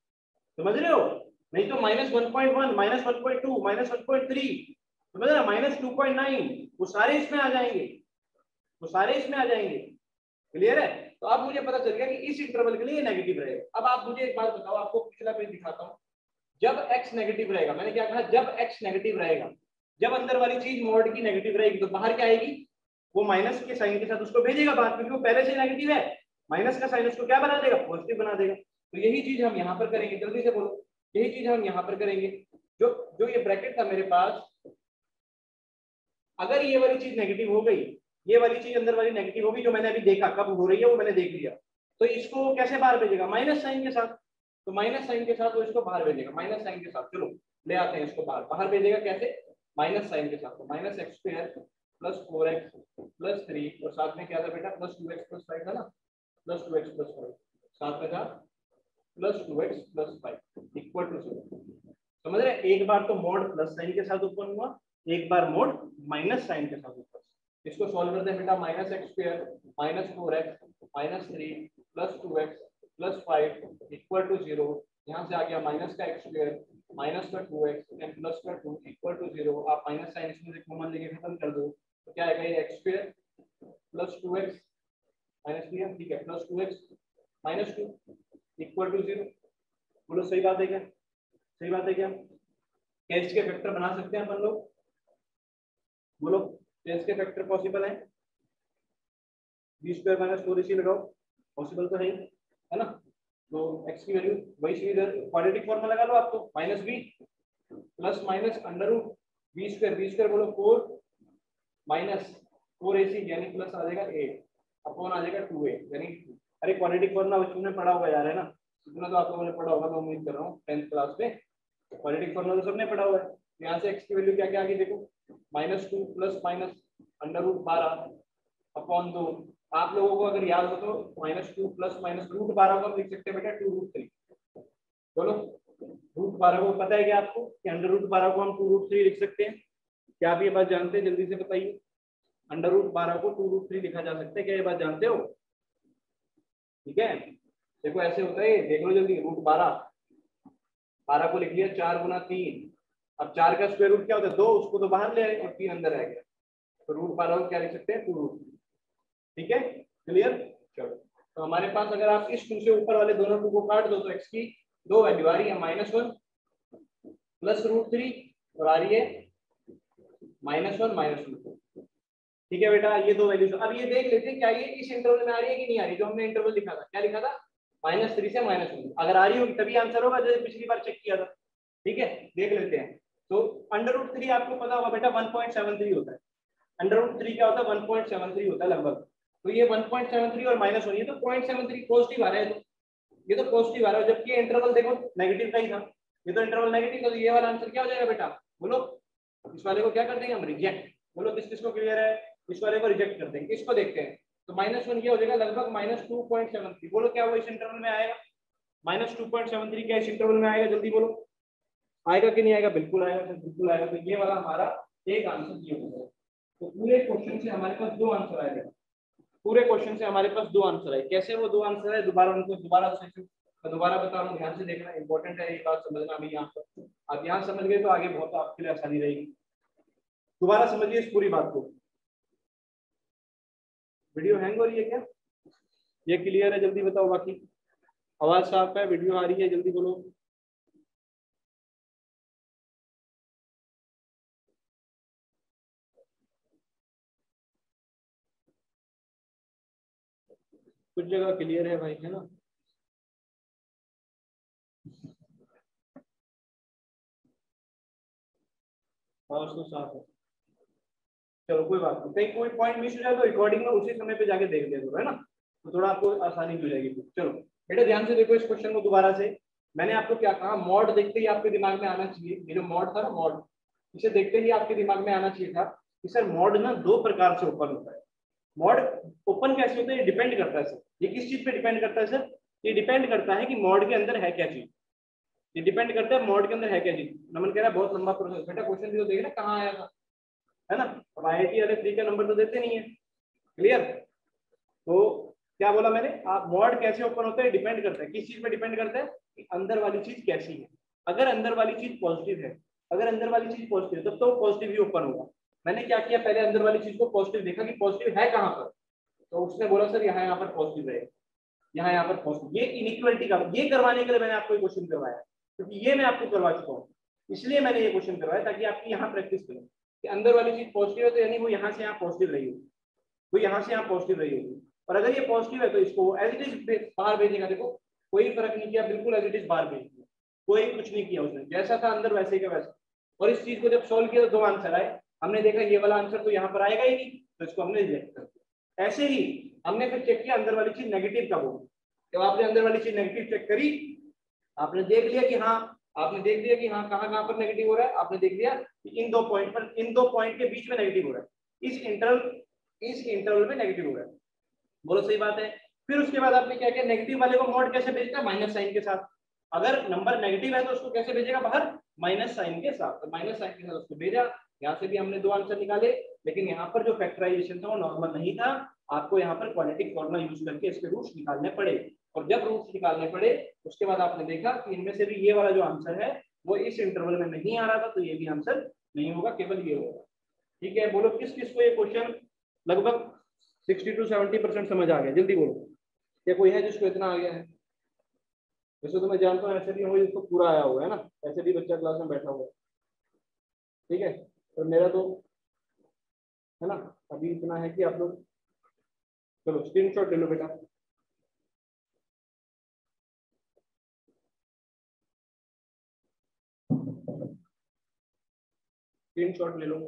समझ रहे हो? नहीं तो -1.1, -1.2, -1.3, समझ रहे? -2.9, वो सारे इसमें आ जाएंगे, वो सारे इसमें आ जाएंगे। क्लियर है? तो अब मुझे पता चल गया कि इस इंटरवल के लिए नेगेटिव रहेगा। अब आप मुझे एक बात बताओ, आपको पिछला पेज दिखाता हूँ। जब x नेगेटिव रहेगा, मैंने क्या कहा? जब x नेगेटिव रहेगा, जब अंदर वाली चीज मॉड की नेगेटिव रहेगी, तो बाहर क्या आएगी? वो माइनस के साइन के साथ उसको भेजेगा बाहर, क्योंकि वो पहले से नेगेटिव है। माइनस का साइन उसको क्या बना देगा? पॉजिटिव बना देगा। तो यही चीज हम यहाँ पर करेंगे, जल्दी से बोलो, यही चीज हम यहाँ पर करेंगे। जो जो ये ब्रैकेट था मेरे पास, अगर ये वाली चीज नेगेटिव हो गई, ये वाली चीज अंदर वाली नेगेटिव होगी, जो मैंने अभी देखा कब हो रही है वो मैंने देख लिया, तो इसको कैसे बाहर भेजेगा? माइनस साइन के साथ। तो माइनस साइन के साथ वो इसको बाहर भेजेगा, माइनस साइन के साथ। चलो ले आते हैं इसको बाहर। बाहर भेजेगा कैसे? माइनस साइन के साथ। तो -x² + 4x + 3, और साथ में क्या था बेटा? +2x + 5 था ना, +2x + 5, साथ में था +2x + 5 = 0। समझ रहे? एक बार तो मोड प्लस साइन के साथ ओपन हुआ, एक बार मोड माइनस साइन के साथ ओपन। इसको सॉल्व करते हैं बेटा। -x² - 4x - 3 + 2x + 5 = 0। यहाँ से आ गया माइनस का x² माइनस का 2x एंड प्लस का 2 = 0। आप माइनस साइन इसमें से कॉमन लेके खत्म कर दो, तो क्या आएगा? ये x² + 2x -3, ठीक है, + 2x - 2 = 0। बोलो सही बात है क्या? सही बात है क्या? क्या इसके फैक्टर बना सकते हैं अपन लोग? बोलो क्या इसके फैक्टर पॉसिबल है? b² - 4 इसी लगाओ, पॉसिबल तो है ना? तो x की वैल्यू वही सी, इधर क्वाड्रेटिक फॉर्मूला लगा लो आपको, -b ± √b², बोलो 4 - 4ac, यानी प्लस आ जाएगा 8 अपॉन आ जाएगा 2a, यानी अरे क्वाड्रेटिक फॉर्मूला बच्चों ने पढ़ा होगा यार, है ना? इतना तो आप लोगों ने पढ़ा होगा, मैं उम्मीद कर रहा हूँ 10th क्लास में क्वाड्रेटिक फॉर्मूला तो सबने पढ़ा हुआ है। यहाँ से x की वैल्यू क्या क्या आ गई देखो, -2 + √12 अपॉन 2। आप लोगों को अगर याद हो तो -2 + √12 को हम लिख सकते हैं बेटा 2√3। बोलो 12 को पता है क्या आपको कि अंडर रूट 12 को हम 2√3 लिख सकते हैं? क्या आप ये बात जानते हैं? जल्दी से बताइए। अंडर रूट 12 को 2√3 लिखा जा सकता है, क्या ये बात जानते हो? ठीक है, देखो ऐसे होता है, देख लो जल्दी। रूट 12 को लिख लिया 4 गुना 3। अब 4 का स्क्वायर रूट क्या होता है? 2, उसको तो बाहर ले आए और 3 अंदर आ गया, तो रूट 12 को क्या लिख सकते हैं? 2√3। ठीक है, क्लियर? चलो, तो हमारे पास अगर आप इस 2 से ऊपर वाले दोनों 2 को काट दो तो x की 2 वैल्यू आ रही है -1 प्लस √3 और आ रही है -1 -2। ठीक है बेटा, ये 2 वैल्यूज। अब ये देख लेते हैं क्या ये इस इंटरवल में आ रही है कि नहीं आ रही। जो हमने इंटरवल लिखा था, क्या लिखा था? -3 से -1। अगर आ रही होगी तभी आंसर होगा, जैसे पिछली बार चेक किया था। ठीक है, देख लेते हैं। तो √3 आपको पता होगा बेटा 1.73 होता है। √3 क्या होता है? 1.73 होता है लगभग। तो ये 1.73 और -1, ये तो 0.73 पॉजिटिव आ रहा है, ये तो पॉजिटिव आ रहा है, जबकि इंटरवल देखो नेगेटिव का ही था। ये तो इंटरवल नेगेटिव था, तो ये वाला आंसर क्या हो जाएगा बेटा? बोलो। इस वाले को क्या कर देंगे हम? रिजेक्ट। बोलो किस किस को क्लियर है? इस वाले को रिजेक्ट कर देंगे। इसको देखते हैं, तो -1 क्या हो जाएगा? लगभग -2.73। बोलो क्या वो इस इंटरवल में आएगा? -2.73 क्या इस इंटरवल में आएगा? जल्दी बोलो, आएगा कि नहीं आएगा? बिल्कुल आएगा, बिल्कुल आएगा। तो ये वाला हमारा एक आंसर ये हो जाएगा। तो पूरे क्वेश्चन से हमारे पास 2 आंसर आएगा। पूरे क्वेश्चन से हमारे पास 2 आंसर है। कैसे वो 2 आंसर है? दोबारा उनको दोबारा बता रहा हूँ, ध्यान से देखना, इंपॉर्टेंट है ये बात समझना। अभी यहाँ पर आप यहाँ समझ गए तो आगे बहुत आपके लिए आसानी रहेगी। दोबारा समझिए इस पूरी बात को। वीडियो हैंग हो रही है क्या? ये क्लियर है? जल्दी बताओ। बाकी आवाज साफ है, वीडियो आ रही है? जल्दी बोलो। कुछ जगह क्लियर है भाई, है ना? आवाज तो साफ है। चलो कोई बात नहीं, कहीं कोई पॉइंट मिस हो जाए तो रिकॉर्डिंग में उसी समय पे जाके देख लिया, है ना? तो थोड़ा आपको आसानी हो जाएगी। चलो बेटा ध्यान से देखो इस क्वेश्चन को दोबारा से। मैंने आपको क्या कहा? मॉड देखते ही आपके दिमाग में आना चाहिए, ये जो मॉड था ना, मॉड, इसे देखते ही आपके दिमाग में आना चाहिए था कि सर मॉड ना 2 प्रकार से ओपन होता है। मॉड ओपन कैसे होता है? ये डिपेंड करता है सर। ये किस चीज पे डिपेंड करता है सर? ये डिपेंड करता है कि मॉड के अंदर है क्या चीज। ये डिपेंड करता है मॉड के अंदर है क्या चीज। नमन कह रहा है बहुत लंबा प्रोसेस। बेटा क्वेश्चन भी तो देख ना कहाँ आया था, है ना? अब IIT वाले फ्री का नंबर तो देते नहीं है। क्लियर? तो क्या बोला मैंने? आप मॉड कैसे ओपन होता है डिपेंड करता है किस चीज पे? डिपेंड करता है कि अंदर वाली चीज कैसी है। अगर अंदर वाली चीज पॉजिटिव है, अगर अंदर वाली चीज पॉजिटिव है तब तो पॉजिटिव ही ओपन होगा। मैंने क्या किया? पहले अंदर वाली चीज को पॉजिटिव देखा कि पॉजिटिव है कहाँ पर। तो उसने बोला सर यहाँ पर पॉजिटिव है, यहाँ पर पॉजिटिव। ये इनइक्वालिटी का ये करवाने के लिए मैंने आपको क्वेश्चन करवाया, क्योंकि ये मैं आपको करवा चुका हूँ, इसलिए मैंने ये क्वेश्चन करवाया ताकि आपकी यहाँ प्रैक्टिस करें कि अंदर वाली चीज पॉजिटिव है तो यानी वो यहाँ से यहाँ पॉजिटिव रही होगी, वो यहाँ से यहाँ पॉजिटिव रही होगी। और अगर ये पॉजिटिव है तो इसको एज इट इज बाहर भेजेगा। देखो कोई फर्क नहीं किया, बिल्कुल एज इट इज बाहर भेज दिया, कोई कुछ नहीं किया उसने, जैसा था अंदर वैसे का वैसा। और इस चीज को जब सोल्व किया तो 2 आंसर आए। हमने देखा ये वाला आंसर तो यहाँ पर आएगा ही नहीं, तो इसको हमने रिजेक्ट कर दिया। ऐसे ही हमने फिर चेक किया अंदर वाली चीज नेगेटिव कब होगी। जब आपने अंदर वाली चीज नेगेटिव चेक करी, आपने देख लिया कि हाँ, आपने देख लिया कि हाँ कहाँ कहाँ पर नेगेटिव हो रहा है। आपने देख लिया कि इन 2 पॉइंट पर, इन 2 पॉइंट के बीच में नेगेटिव हो रहा है, इस इंटरवल में नेगेटिव हो रहा है। बोलो सही बात है? फिर उसके बाद आपने क्या किया? नेगेटिव वाले को मॉड कैसे भेजना है? माइनस साइन के साथ। अगर नंबर नेगेटिव है तो उसको कैसे भेजेगा बाहर? माइनस साइन के साथ। तो माइनस साइन के साथ उसको भेजा। यहाँ से भी हमने 2 आंसर निकाले, लेकिन यहाँ पर जो फैक्टराइजेशन था वो नॉर्मल नहीं था। आपको यहाँ पर क्वाड्रेटिक फॉर्मूला यूज करके इसके रूट्स निकालने पड़े। और जब रूट्स निकालने पड़े उसके बाद आपने देखा कि इनमें से भी ये वाला जो आंसर है वो इस इंटरवल में नहीं आ रहा था, तो ये भी आंसर नहीं होगा, केवल ये होगा। ठीक है, बोलो किस किस को ये क्वेश्चन लगभग 60 to 70% समझ आ गया? जल्दी बोलो। क्या कोई है जिसको इतना आ गया है? वैसे तो मैं जानता हूँ ऐसे भी होंगे जिसको पूरा आया हुआ है ना, ऐसे भी बच्चा क्लास में बैठा हुआ है। ठीक है, तो मेरा तो है ना अभी इतना है कि आप लोग चलो स्क्रीनशॉट ले लो बेटा। स्क्रीनशॉट ले लो।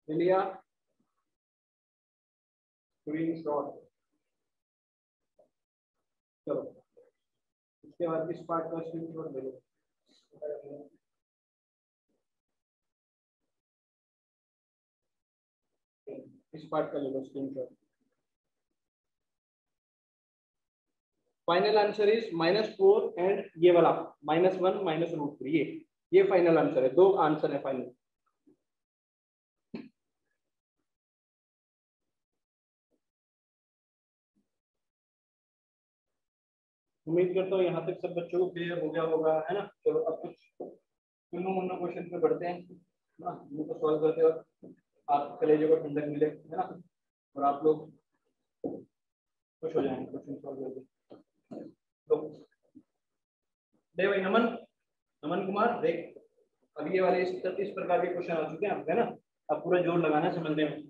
ले लिया? स्क्रीनशॉट। चलो उसके बाद इस पार्ट का स्क्रीनशॉट ले लो। इस पार्ट का ले लो screenshot. Final answer is -4 and ये वाला -1 -√3, ये फाइनल आंसर है। दो आंसर है फाइनल। उम्मीद करता हूँ यहाँ तक सब बच्चों को क्लियर हो गया होगा, है ना। चलो अब कुछ चुन्नू मुन्नू क्वेश्चन पे बढ़ते हैं ना, इनको सॉल्व करते वक्त आप कलेजे को ठंडक मिले, है ना, और आप लोग खुश हो जाएंगे क्वेश्चन सॉल्व करके। तो दे भाई नमन कुमार देख, अभी ये वाले इस प्रकार के क्वेश्चन आ चुके हैं, है ना। अब पूरा जोर लगाना है समझने में,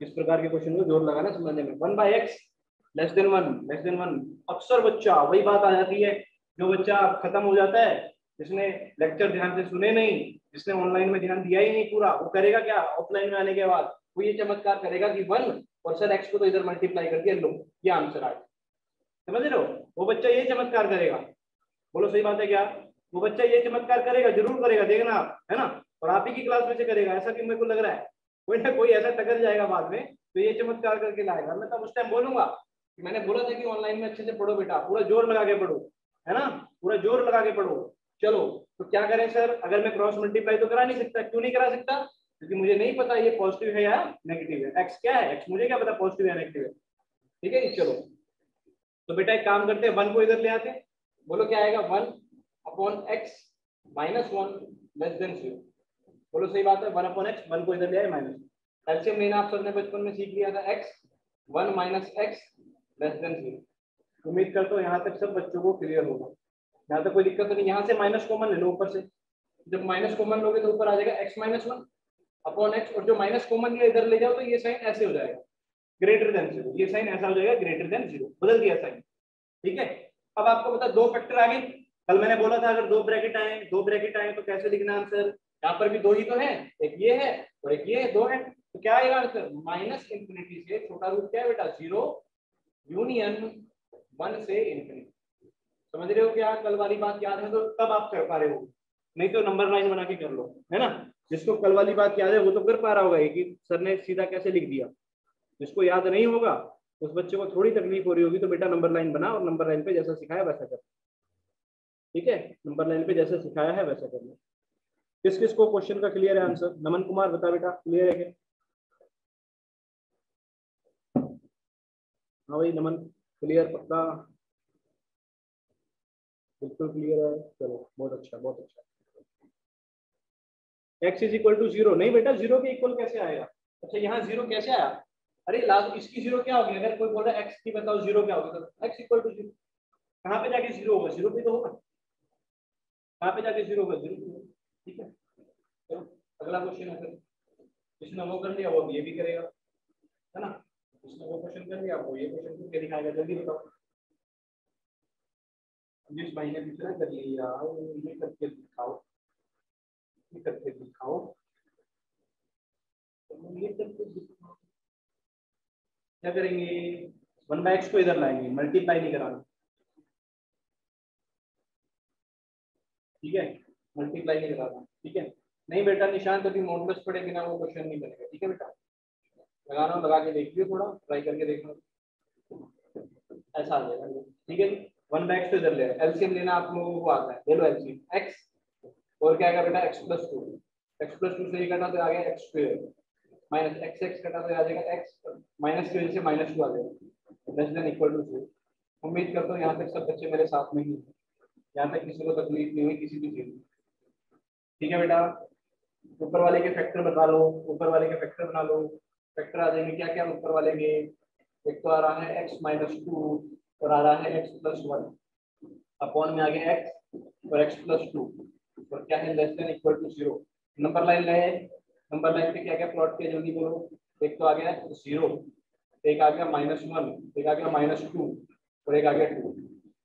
इस प्रकार के क्वेश्चन को जोर लगाना समझने में। 1/x <1 अक्सर बच्चा वही बात आ जाती है, जो बच्चा खत्म हो जाता है, जिसने लेक्चर ध्यान से सुने नहीं, जिसने ऑनलाइन में ध्यान दिया ही नहीं पूरा, वो करेगा क्या ऑफलाइन में आने के बाद, वो ये चमत्कार करेगा कि 1 और सर x को तो इधर मल्टीप्लाई कर दिया, लो ये आंसर आ गया। समझ रहे हो, वो बच्चा ये चमत्कार करेगा। बोलो सही बात है क्या? वो बच्चा ये चमत्कार करेगा, जरूर करेगा, देखना आप, है ना। और आप ही की क्लास में से करेगा, ऐसा कि मेरे को लग रहा है कोई ना कोई ऐसा टकर जाएगा बाद में, तो ये चमत्कार करके लाएगा। मैं तब उस टाइम बोलूंगा कि मैंने बोला था कि ऑनलाइन में अच्छे से पढ़ो बेटा, पूरा जोर लगा के पढ़ो, है ना, पूरा जोर लगा के पढ़ो। चलो तो क्या करें सर, अगर मैं क्रॉस मल्टीप्लाई तो करा नहीं सकता, क्यों नहीं करा सकता? क्योंकि मुझे नहीं पता ये पॉजिटिव है या नेगेटिव है। एक्स क्या है, एक्स मुझे क्या पता पॉजिटिव या नेगेटिव है। ठीक है जी, चलो तो बेटा एक काम करते हैं, 1 को इधर ले आते हैं। बोलो क्या आएगा, 1/x -1 <0। बोलो सही बात है, 1/x, 1 को इधर ले आए माइनस। एलसीएम लेना आप सबने बचपन में सीख लिया था, x 1 - x <0। उम्मीद करता हूँ यहाँ तक सब बच्चों को क्लियर होगा, यहाँ तक कोई दिक्कत तो नहीं। यहाँ से माइनस कॉमन ले लो ऊपर से, जब माइनस कॉमन लोगे तो ऊपर आ जाएगा x -1/x, और जो माइनस कॉमन लिया इधर ले जाओ तो ये साइन ऐसे हो जाएगा ग्रेटर देन 0, ये साइन ऐसा हो जाएगा ग्रेटर देन 0, बदल दिया साइन। ठीक है, अब आपको पता दो फैक्टर आ गए। कल मैंने बोला था अगर दो ब्रैकेट आए तो कैसे लिखना आंसर, यहाँ पर भी दो ही तो है, एक ये है और एक ये है, दो है, तो क्या आएगा आंसर, -∞ से छोटा रूट क्या है बेटा 0 यूनियन 1 से ∞। समझ रहे हो क्या? कल वाली बात याद है तो तब आप कर पा रहे हो, नहीं तो नंबर लाइन बना के कर लो, है ना। जिसको कल वाली बात याद है वो तो कर पा रहा होगा कि सर ने सीधा कैसे लिख दिया। जिसको याद नहीं होगा उस बच्चे को थोड़ी तकलीफ हो रही होगी, तो बेटा नंबर लाइन बना और नंबर लाइन पे जैसा सिखाया वैसा कर। ठीक है, नंबर लाइन पे जैसे सिखाया है वैसा करना। किस किस को क्वेश्चन का क्लियर है आंसर? नमन कुमार बता बेटा, क्लियर है क्या? हाँ भाई नमन, क्लियर पक्का? बिल्कुल क्लियर है, चलो बहुत अच्छा बहुत अच्छा। x = 0, नहीं बेटा 0 के इक्वल कैसे आएगा? अच्छा यहाँ 0 कैसे आया? अरे लास्ट इसकी 0 क्या होगी? अगर कोई बोल रहा है x की बताओ 0 क्या होगी, तो x = 0 कहाँ पे जाके 0 होगा? 0 पे तो होगा, कहाँ पे जाके 0 होगा? 0। ठीक है, चलो अगला क्वेश्चन है सर। जिसने वो कर लिया वो ये भी करेगा, है ना। जिसने वो क्वेश्चन कर लिया वो ये क्वेश्चन करके दिखाएगा। जल्दी बताओ, जिस भाई ने दूसरा कर लिया ये करके दिखाओ, ये करके दिखाओ, ये करके दिखाओ। क्या करेंगे, 1/x को इधर लाएंगे, मल्टीप्लाई नहीं कराना। ठीक है, मल्टीप्लाई नहीं कराना। ठीक है, नहीं बेटा निशान कभी मॉडुलस पढ़े बिना वो क्वेश्चन नहीं बनेगा। ठीक है बेटा, लगाना लगा के देखिए, थोड़ा ट्राई करके देखना, ऐसा आ जाएगा। ठीक है, 1/x तो इधर ले, एलसीएम लेना आप लोगों को आता है, ले लो एलसीएम। x और क्या आएगा बेटा x+2, x+2 से ये कटा तो आ गया x² माइनस x कटा तो आ जाएगा x, माइनस की वजह से -2 आ जाएगा, <0। उम्मीद करता हूँ यहाँ तक सब बच्चे मेरे साथ में ही, यहाँ तक किसी को तकलीफ नहीं हुई किसी भी चीज। ठीक है बेटा, ऊपर वाले के फैक्टर बता लो, ऊपर वाले के फैक्टर बना लो। फैक्टर आ जाएंगे क्या क्या ऊपर वाले के? एक तो आ रहा है x -2 और आ रहा है x+1, अपॉन में आ गया x और x+2 और क्या है < 0। नंबर लाइन लाए, नंबर लाइन पे क्या क्या प्लॉट किया जल्दी बोलो। एक तो आ गया 0, एक आ गया -1, एक आ गया -2 और एक आ गया 2,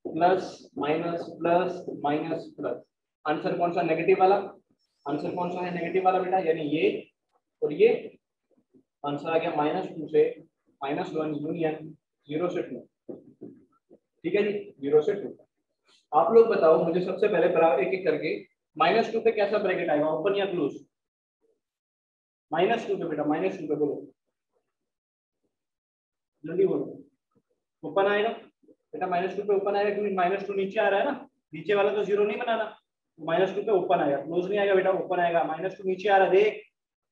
plus minus plus minus plus. Answer कौन सा? नेगेटिव वाला। आंसर कौन सा है नेगेटिव वाला बेटा? यानी ये और ये। आंसर आ गया -2 से -1 यूनियन 0 से 2। ठीक है जी, 0 से 2। आप लोग बताओ मुझे सबसे पहले बराबर एक एक करके, -2 पे कैसा ब्रैकेट आएगा, ओपन या क्लोज? -2 पे बेटा, -2 पे बोलो, जल्दी बोलो। ओपन आएगा, बेटा -2 पे ओपन आएगा क्योंकि -2 नीचे आ रहा है ना, नीचे वाला तो जीरो नहीं बनाना, -2 पे ओपन आएगा, क्लोज नहीं आएगा बेटा, ओपन आएगा। -2 नीचे आ रहा है देख,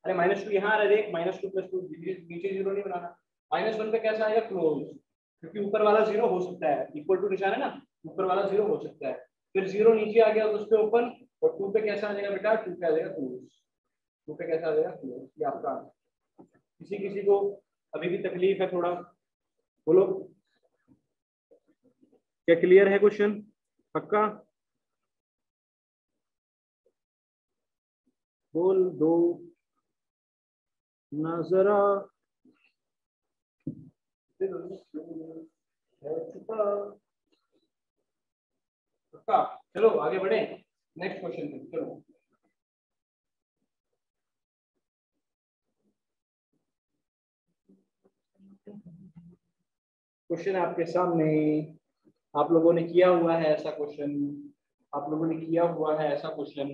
अरे -2 यहाँ आ रहा है देख, -2 + 2 नीचे जीरो नहीं बनाना। -1 पे कैसा आएगा, क्लोज, क्योंकि ऊपर वाला जीरो हो सकता है, इक्वल टू निशान है ना, ऊपर वाला जीरो हो सकता है। फिर जीरो नीचे आ गया तो उस पे ओपन, और 2 पे कैसा आ जाएगा बेटा, 2 पे आ जाएगा क्लोज, 2 पे कैसा आ जाएगा, क्लोज। ये आपका आंसर। किसी किसी को अभी भी तकलीफ है थोड़ा, बोलो क्या क्लियर है क्वेश्चन, पक्का बोल दो ना जरा। पक्का, चलो आगे बढ़े नेक्स्ट क्वेश्चन पे, चलो। क्वेश्चन आपके सामने, आप लोगों ने किया हुआ है ऐसा क्वेश्चन, आप लोगों ने किया हुआ है ऐसा क्वेश्चन।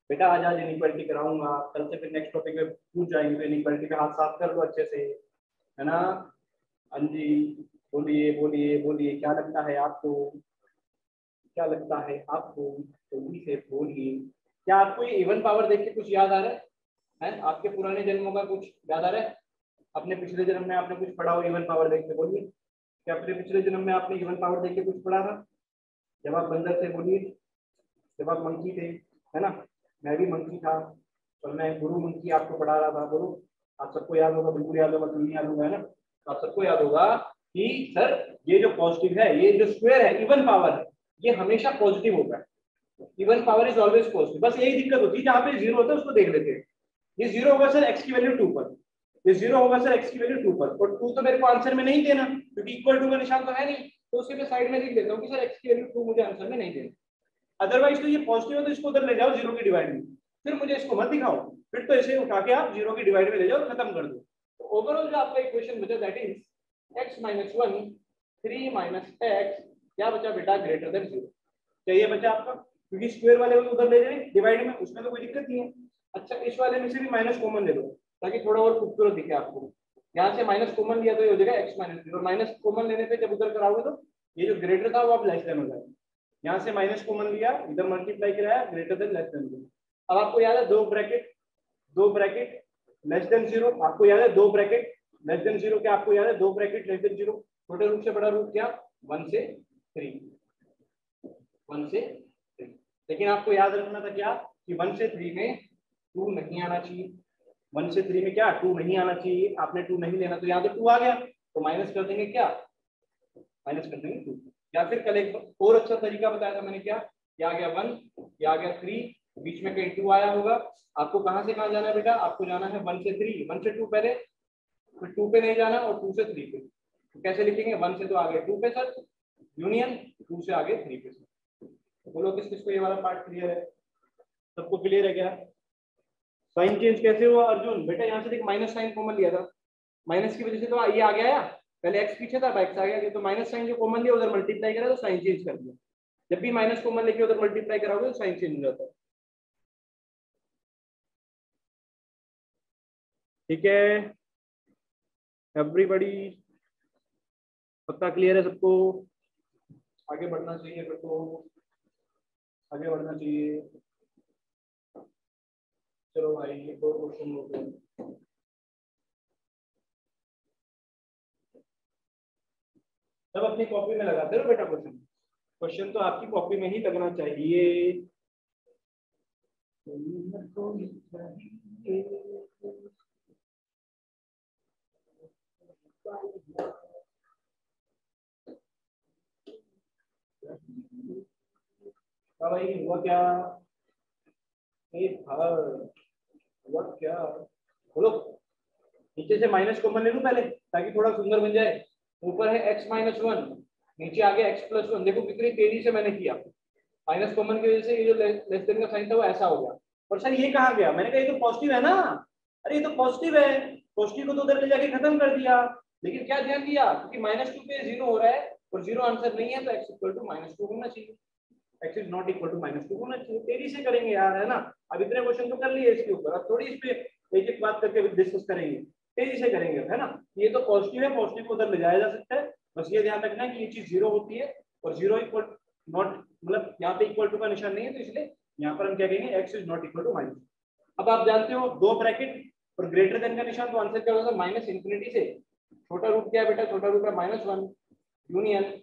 बेटा आज आज इनइक्वालिटी कराऊंगा, कल से फिर नेक्स्ट टॉपिक पे पूछ जाएंगे, तो इनइक्वालिटी पे हाथ साफ कर लो अच्छे से, है ना। हाँ जी, बोलिए बोलिए बोलिए, क्या लगता है आपको, क्या लगता है आपको, जल्दी से बोलिए। क्या आपको ये इवन पावर देख के कुछ याद आ रहा है? आपके पुराने जन्मों का कुछ याद आ रहा है? अपने पिछले जन्म में आपने कुछ पढ़ा हो इवन पावर देख के, बोलिए। क्या अपने पिछले जन्म में आपने इवन पावर देख के कुछ पढ़ा था? जब आप बंदर थे बोलिए, जब आप मंकी थे, है ना, मैं भी मंकी था और मैं गुरु मंकी आपको पढ़ा रहा था, बोलो। आप सबको याद होगा, बिल्कुल याद होगा, क्यों नहीं याद होगा, है ना। तो आप सबको याद होगा कि सर ये जो पॉजिटिव है, ये जो स्क्वायर है, इवन पावर है, ये हमेशा पॉजिटिव होता है। Even power is always positive. बस यही दिक्कत होती है, जहाँ पे जीरो होता है उसको देख लेते हैं। ये जीरो होगा सर एक्स की वैल्यू 2 पर, ये जीरो होगा सर एक्स की वैल्यू 2 पर, और 2 तो मेरे को आंसर में नहीं देना क्योंकि इक्वल टू का निशान तो है नहीं, तो उसके मैं साइड में लिख देता हूँ कि सर एक्स की वैल्यू 2 मुझे आंसर में नहीं देना। अदरवाइज तो ये पॉजिटिव है तो इसको उधर ले जाओ जीरो की डिवाइड में, फिर मुझे इसको मत दिखाओ, फिर तो इसे उठा के आप जीरो की डिवाइड में ले जाओ, खत्म कर दो। तो ओवरऑल जो आपका इक्वेशन बचा दैट इज x - 1 3 - x, क्या बचा बेटा, ग्रेटर देन 0। चाहिए बचा आपका, क्योंकि स्क्वायर वाले को उधर ले जाए डिवाइड में, उसमें तो कोई दिक्कत नहीं है। अच्छा, इस वाले में से भी माइनस कॉमन ले लो ताकि थोड़ा और खूबसूरत दिखे आपको। यहाँ से माइनस कॉमन लिया तो ये हो जाएगा x - 0, माइनस कॉमन लेने पे जब उधर कराओगे तो ये जो ग्रेटर था वो आप लेस देन हो जाएगा। यहाँ से माइनस कॉमन लिया, इधर मल्टीप्लाई कराया, ग्रेटर देन लेस देन 0। अब आपको याद है दो ब्रैकेट लेस देन 0, आपको याद है दो ब्रैकेट लेस देन 0, क्या आपको याद है दो ब्रैकेट लेस देन 0, छोटे रूट से बड़ा रूट क्या, 1 से 3, 1 से 3। लेकिन आपको याद रखना था क्या कि 1 से 3 में 2 नहीं आना चाहिए, 1 से 3 में क्या 2 नहीं आना चाहिए, आपने 2 नहीं लेना, तो यहाँ पे 2 आ गया, तो माइनस कर देंगे क्या, माइनस कर देंगे 2। या फिर कल एक और अच्छा तरीका बताया था मैंने, क्या, ये आ गया 1, ये आ गया 3, बीच में कहीं 2 आया होगा। आपको कहां से कहां जाना है बेटा, आपको जाना है 1 से 3, 1 से 2 पहले, फिर 2 पे नहीं जाना, और 2 से 3 पे। तो कैसे लिखेंगे, 1 से तो आगे 2 पे सर, यूनियन 2 से आगे 3 पे सर। तो बोलो किस किस को ये वाला पार्ट क्लियर है, सबको क्लियर है क्या? साइन चेंज कैसे हुआ अर्जुन, बेटा यहाँ से देख माइनस साइन कॉमन लिया था, माइनस की वजह से तो ये आ गया, पहले एक्स पीछे था एक्स आ गया, तो माइनस साइन जो कॉमन लिया उधर मल्टीप्लाई करा तो साइन चेंज कर दिया। जब भी माइनस कॉमन लेके उधर मल्टीप्लाई कराओगे तो साइन चेंज हो जाता है। ठीक है एवरीबॉडी, पक्का क्लियर है सबको? आगे बढ़ना चाहिए, फिर तो आगे बढ़ना चाहिए। चलो भाई एक और क्वेश्चन हो गया, सब अपनी कॉपी में लगाते रहो बेटा, क्वेश्चन क्वेश्चन तो आपकी कॉपी में ही लगना चाहिए। भाई हुआ क्या, हुआ क्या, बोलो। नीचे से माइनस कॉमन ले लूं पहले ताकि थोड़ा सुंदर बन जाए। ऊपर है x - 1, नीचे आ गया x + 1। देखो कितनी तेजी से मैंने किया, माइनस कॉमन की वजह से ये जो लेस देन का साइन था वो ऐसा हो गया। और सर ये कहाँ गया, मैंने कहा ये तो पॉजिटिव है ना, अरे ये तो पॉजिटिव है, पॉजिटिव को तो उधर ले जाके खत्म कर दिया। लेकिन क्या ध्यान दिया, क्योंकि -2 पे 0 हो रहा है और 0 आंसर नहीं है, तो x = -2 होना चाहिए, x is not equal to -2 होना चाहिए। तेजी से करेंगे यार, है ना। अब इतने क्वेश्चन तो कर लिए इसके ऊपर, अब थोड़ी इस पे एक एक बात करके डिस्कस करेंगे, तेजी से करेंगे, है ना। ये तो पॉजिटिव है, पॉजिटिव को उधर ले जाया जा सकता है, बस ये ध्यान रखना कि ये चीज 0 होती है और 0 इक्वल नॉट, मतलब यहाँ पे इक्वल टू का निशान नहीं है, तो इसलिए यहाँ पर हम क्या कहेंगे x is not equal to minus. अब आप जानते हो दो ब्रैकेट और ग्रेटर देन का निशान, तो आंसर क्या होगा माइनस इंफिनिटी से छोटा रूट क्या है बेटा, छोटा रूट है -1 यूनियन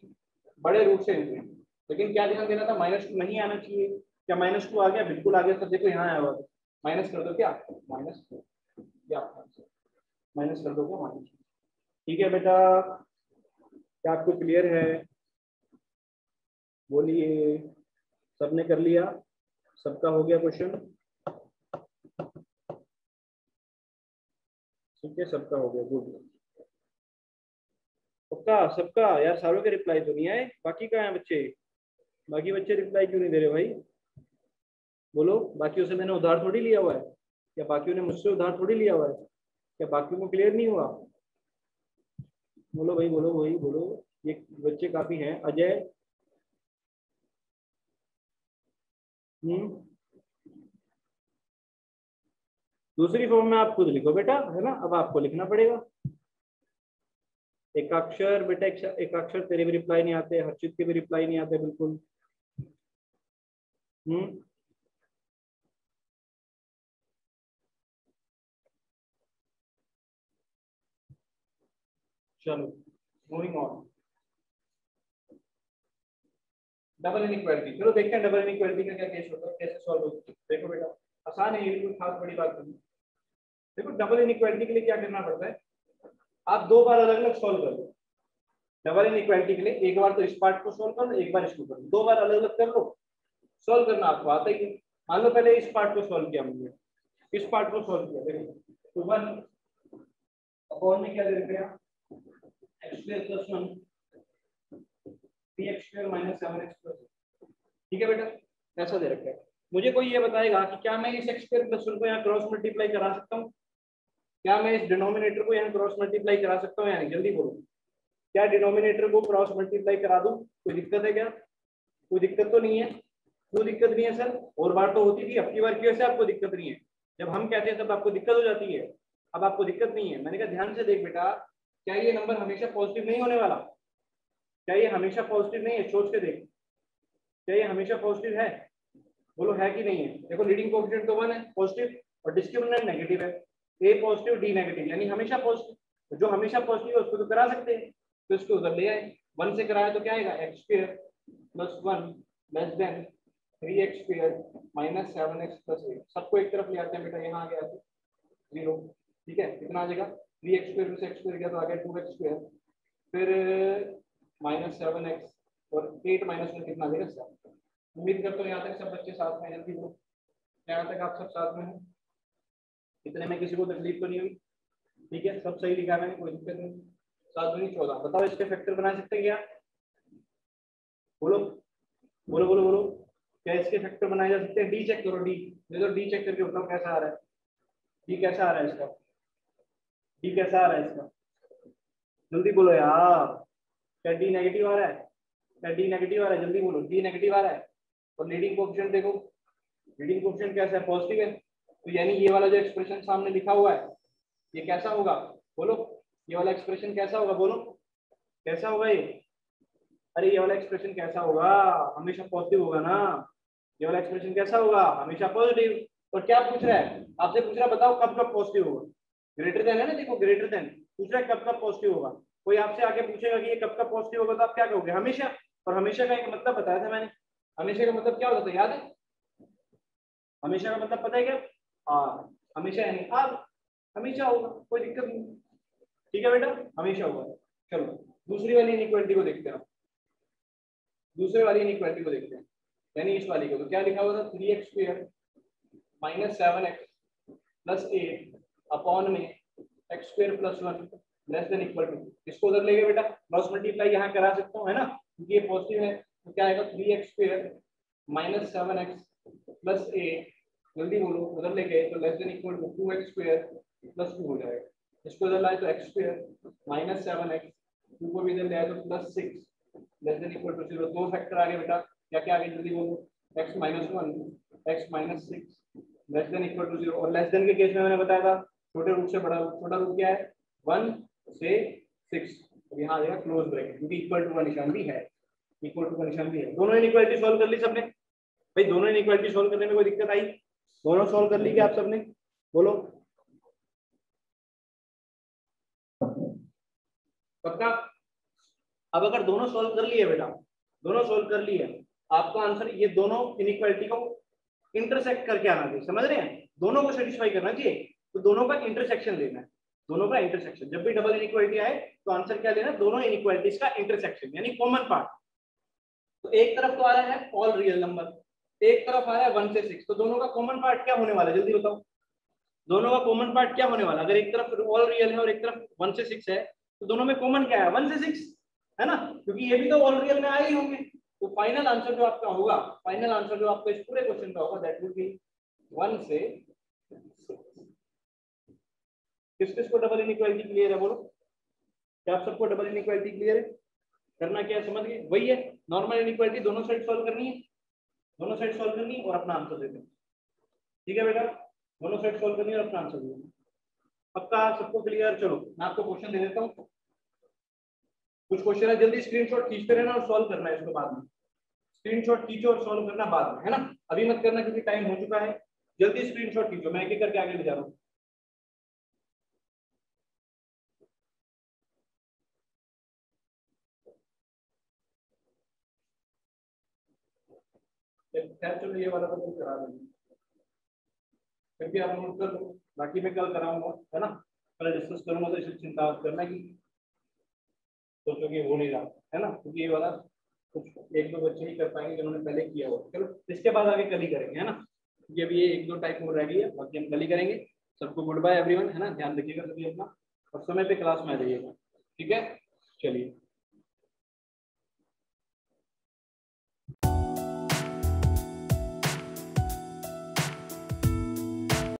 बड़े रूट से इंफिनिटी। लेकिन क्या ध्यान देना था, -2 नहीं आना चाहिए। क्या -2 आ गया? बिल्कुल आ गया। सब देखो यहाँ आया हुआ, माइनस कर दो क्या, माइनस माइनस कर दो क्या, माइनस। ठीक है बेटा, क्या आपको क्लियर है? बोलिए। सबने कर लिया? सबका हो गया क्वेश्चन? ठीक है, सबका हो गया, गुड। सबका सबका यार, सारों के रिप्लाई तो नहीं आए, बाकी कहाँ है बच्चे? बाकी बच्चे रिप्लाई क्यों नहीं दे रहे भाई? बोलो, बाकियों से मैंने उधार थोड़ी लिया हुआ है, या बाकियों ने मुझसे उधार थोड़ी लिया हुआ है? क्या बाकियों को क्लियर नहीं हुआ? बोलो भाई, बोलो भाई, बोलो। ये बच्चे काफी हैं। अजय, दूसरी फॉर्म में आप खुद लिखो बेटा, है ना? अब आपको लिखना पड़ेगा। एक अक्षर बेटा, एक अक्षर तेरे भी रिप्लाई नहीं आते, हर्षित के भी रिप्लाई नहीं आते बिल्कुल। चलो मूविंग ऑन। डबल इनइक्वालिटी, चलो देखते हैं डबल इनइक्वालिटी का क्या केस होता है, कैसे सॉल्व होता है। देखो बेटा, आसान है, ये कोई खास बड़ी बात नहीं। देखो डबल इनइक्वालिटी के लिए क्या करना पड़ता है, आप दो बार अलग अलग सॉल्व कर लो। डबल इनइक्वालिटी के लिए एक बार तो इस पार्ट को सॉल्व कर लो, एक बार इसको कर लो, दो बार अलग अलग कर लो। सॉल्व करना आपको आता ही। मान लो पहले इस पार्ट को सॉल्व किया हमने, इस पार्ट को सॉल्व किया, देखो तो 1 अपॉन में क्या दे रखा है, x² + 1 3x² - 7x+। ठीक है बेटा, ऐसा दे रखा है। मुझे कोई ये बताएगा कि क्या मैं इस x² + 1 को यहाँ क्रॉस मल्टीप्लाई करा सकता हूँ? क्या मैं इस डिनोमिनेटर को यहाँ क्रॉस मल्टीप्लाई करा सकता हूँ या नहीं? जल्दी बोलो। क्या डिनोमिनेटर को क्रॉस मल्टीप्लाई करा दूं? कोई दिक्कत है क्या? कोई दिक्कत तो नहीं है। क्यों दिक्कत नहीं है सर? और बार तो होती थी, अब की बार की वजह से आपको दिक्कत नहीं है। जब हम कहते हैं तब आपको दिक्कत हो जाती है, अब आपको दिक्कत नहीं है। मैंने कहा ध्यान से देख बेटा, क्या ये नंबर हमेशा पॉजिटिव नहीं होने वाला? क्या ये हमेशा पॉजिटिव नहीं है? सोच के देख, क्या ये हमेशा पॉजिटिव है? बोलो है कि नहीं है? देखो लीडिंग कोएफिशिएंट तो 1 है पॉजिटिव, और डिस्क्रिमिनेंट नेगेटिव है। ए पॉजिटिव डी नेगेटिव, यानी हमेशा पॉजिटिव। जो हमेशा पॉजिटिव है उसको तो करा सकते हैं, तो इसको उधर ले आए। 1 से कराया तो क्या आएगा, x² + 1 less than 3x² - 7x + 8। सबको एक तरफ ले आते हैं बेटा, यहाँ आ गया तो 0। ठीक है, कितना आ जाएगा, 3x² में से x² गया तो आ गया 2x², फिर -7x और 8 - 1 कितना आ जाएगा 7। उम्मीद करता हूँ यहाँ तक सब बच्चे साथ में हैं। जल्दी बोलो, यहाँ तक आप सब साथ में हैं? इतने में किसी को तकलीफ तो नहीं हुई? ठीक है, सब सही लिखा मैंने, कोई दिक्कत नहीं। 7 दूनी 14। बताओ इसके फैक्टर बना सकते हैं क्या? बोलो बोलो बोलो बोलो, क्या इसके फैक्टर बनाए जा सकते हैं? डी चेक करो, डी दे दो, डी चेक करके बताओ कैसा आ रहा है। डी कैसा आ रहा है इसका? डी कैसा आ रहा है इसका? जल्दी बोलो यार, क्या डी नेगेटिव आ रहा है? क्या डी नेगेटिव आ रहा है? जल्दी बोलो, डी नेगेटिव आ रहा है। और लीडिंग कोएफिशिएंट देखो, लीडिंग कोएफिशिएंट कैसा है, पॉजिटिव है। तो यानी ये वाला जो एक्सप्रेशन सामने लिखा हुआ है ये कैसा होगा? बोलो, ये वाला एक्सप्रेशन कैसा होगा? बोलो कैसा होगा ये? अरे ये वाला एक्सप्रेशन कैसा होगा? हमेशा पॉजिटिव होगा ना। ये वाला एक्सप्रेशन कैसा होगा? हमेशा पॉजिटिव। और क्या पूछ रहा है आपसे? पूछ रहा है बताओ कब कब पॉजिटिव होगा? ग्रेटर देन है ना, देखो ग्रेटर देन पूछ रहा है कब कब पॉजिटिव होगा। कोई आपसे आगे पूछेगा कि ये कब कब पॉजिटिव होगा, तो आप क्या कहोगे? हमेशा। और हमेशा का एक मतलब बताया था मैंने। हमेशा का मतलब क्या होता था, याद है? हमेशा का मतलब पता है क्या? हाँ, हमेशा यानी अब हमेशा होगा, कोई दिक्कत नहीं। ठीक है बेटा, हमेशा होगा। चलो दूसरी वाली इनइक्वालिटी को देखते हैं। दूसरे वाली इनइक्वालिटी को देखते हैं, यानी इस वाली को। तो क्या लिखा हुआ था, 3x² - 7x + 8 अपॉन में x² + 1 less than equal to. इसको उधर ले गए बेटा, क्रॉस मल्टीप्लाई यहाँ करा सकता हूँ, है ना, क्योंकि ये पॉजिटिव है। तो क्या आएगा, 3x² - 7x + 8, जल्दी बोलो, उधर ले गए तो less than equal to 2x² + 2 हो जाएगा। इसको उधर लाए तो x² - 7x, 2 को भी इधर ले आए तो +6 लेस देन इक्वल टू 0। दो फैक्टर आ गए बेटा, क्या क्या आ गए जल्दी बोलो, x - 1 x - 6 less than equal to 0। और लेस देन के केस में मैंने बताया था छोटे रूट से बड़ा रूट। छोटा रूट क्या है, 1 से 6। तो यहाँ आ जाएगा क्लोज ब्रैकेट, क्योंकि इक्वल टू का निशान भी है, इक्वल टू का निशान भी है। दोनों इनइक्वालिटी सॉल्व कर ली सबने भाई? दोनों इनइक्वालिटी सॉल्व करने में कोई दिक्कत आई? दोनों सॉल्व कर ली क्या आप सबने? बोलो पक्का? अब अगर दोनों सॉल्व कर लिए बेटा, दोनों सॉल्व कर लिए, आपका आंसर ये दोनों इनइक्वालिटी को इंटरसेक्ट करके आना चाहिए, समझ रहे हैं? दोनों को सेटिस्फाई करना चाहिए, तो दोनों का इंटरसेक्शन लेना है, दोनों का इंटरसेक्शन। जब भी डबल इनइक्वालिटी आए तो आंसर क्या लेना? दोनों इनइक्वालिटीज का इंटरसेक्शन, यानी कॉमन पार्ट। तो एक तरफ तो आ रहा है ऑल रियल नंबर, एक तरफ आ रहा है 1 से 6, तो दोनों का कॉमन पार्ट क्या होने वाला है? जल्दी बताओ, दोनों का कॉमन पार्ट क्या होने वाला? अगर एक तरफ ऑल रियल है और एक तरफ 1 से 6 है, तो दोनों में कॉमन क्या है? 1 से 6 है ना, क्योंकि ये भी तो ऑल रियल में आए ही होंगे। तो फाइनल आंसर जो आपका होगा, फाइनल आंसर जो आपका इस पूरे क्वेश्चन का होगा, दैट विल बी 1 से 6। किस किस को डबल इनइक्वालिटी क्लियर है? बोलो, क्या आप सबको डबल इनइक्वालिटी क्लियर है? करना क्या है समझ गए? वही है, नॉर्मल इनइक्वालिटी दोनों साइड सॉल्व करनी है, दोनों साइड सॉल्व करनी है और अपना आंसर देते हैं। ठीक है बेटा, दोनों साइड सॉल्व करनी है और अपना आंसर देते हैं। पक्का सबको क्लियर? चलो मैं आपको क्वेश्चन दे देता हूँ, कुछ क्वेश्चन है, जल्दी स्क्रीनशॉट खींचते रहना और सॉल्व करना है इसको बाद में। स्क्रीनशॉट खींचो और सॉल्व करना बाद में, है ना? अभी मत करना क्योंकि टाइम हो चुका है। जल्दी स्क्रीनशॉट खींचो, मैं एक एक करके आगे ले जा रहा हूँ। खैर चलो ये वाला तो करा देंगे, क्योंकि आप नोट कर लो, बाकी मैं कल कराऊंगा, है ना? कल डिस्कस करूंगा, तो इसकी चिंता आप करना कि सोचो कि हो नहीं रहा, है ना? क्योंकि ये वाला कुछ एक दो बच्चे ही कर पाएंगे जिन्होंने पहले किया हो। चलो इसके बाद आगे कल ही करेंगे, है ना? ये भी ये एक दो टाइप और रह गई है, बाकी हम कल ही करेंगे। सबको गुड बाय एवरीवन, है ना? ध्यान रखिएगा सभी अपना, और समय पे क्लास में आ जाइएगा, ठीक है? चलिए।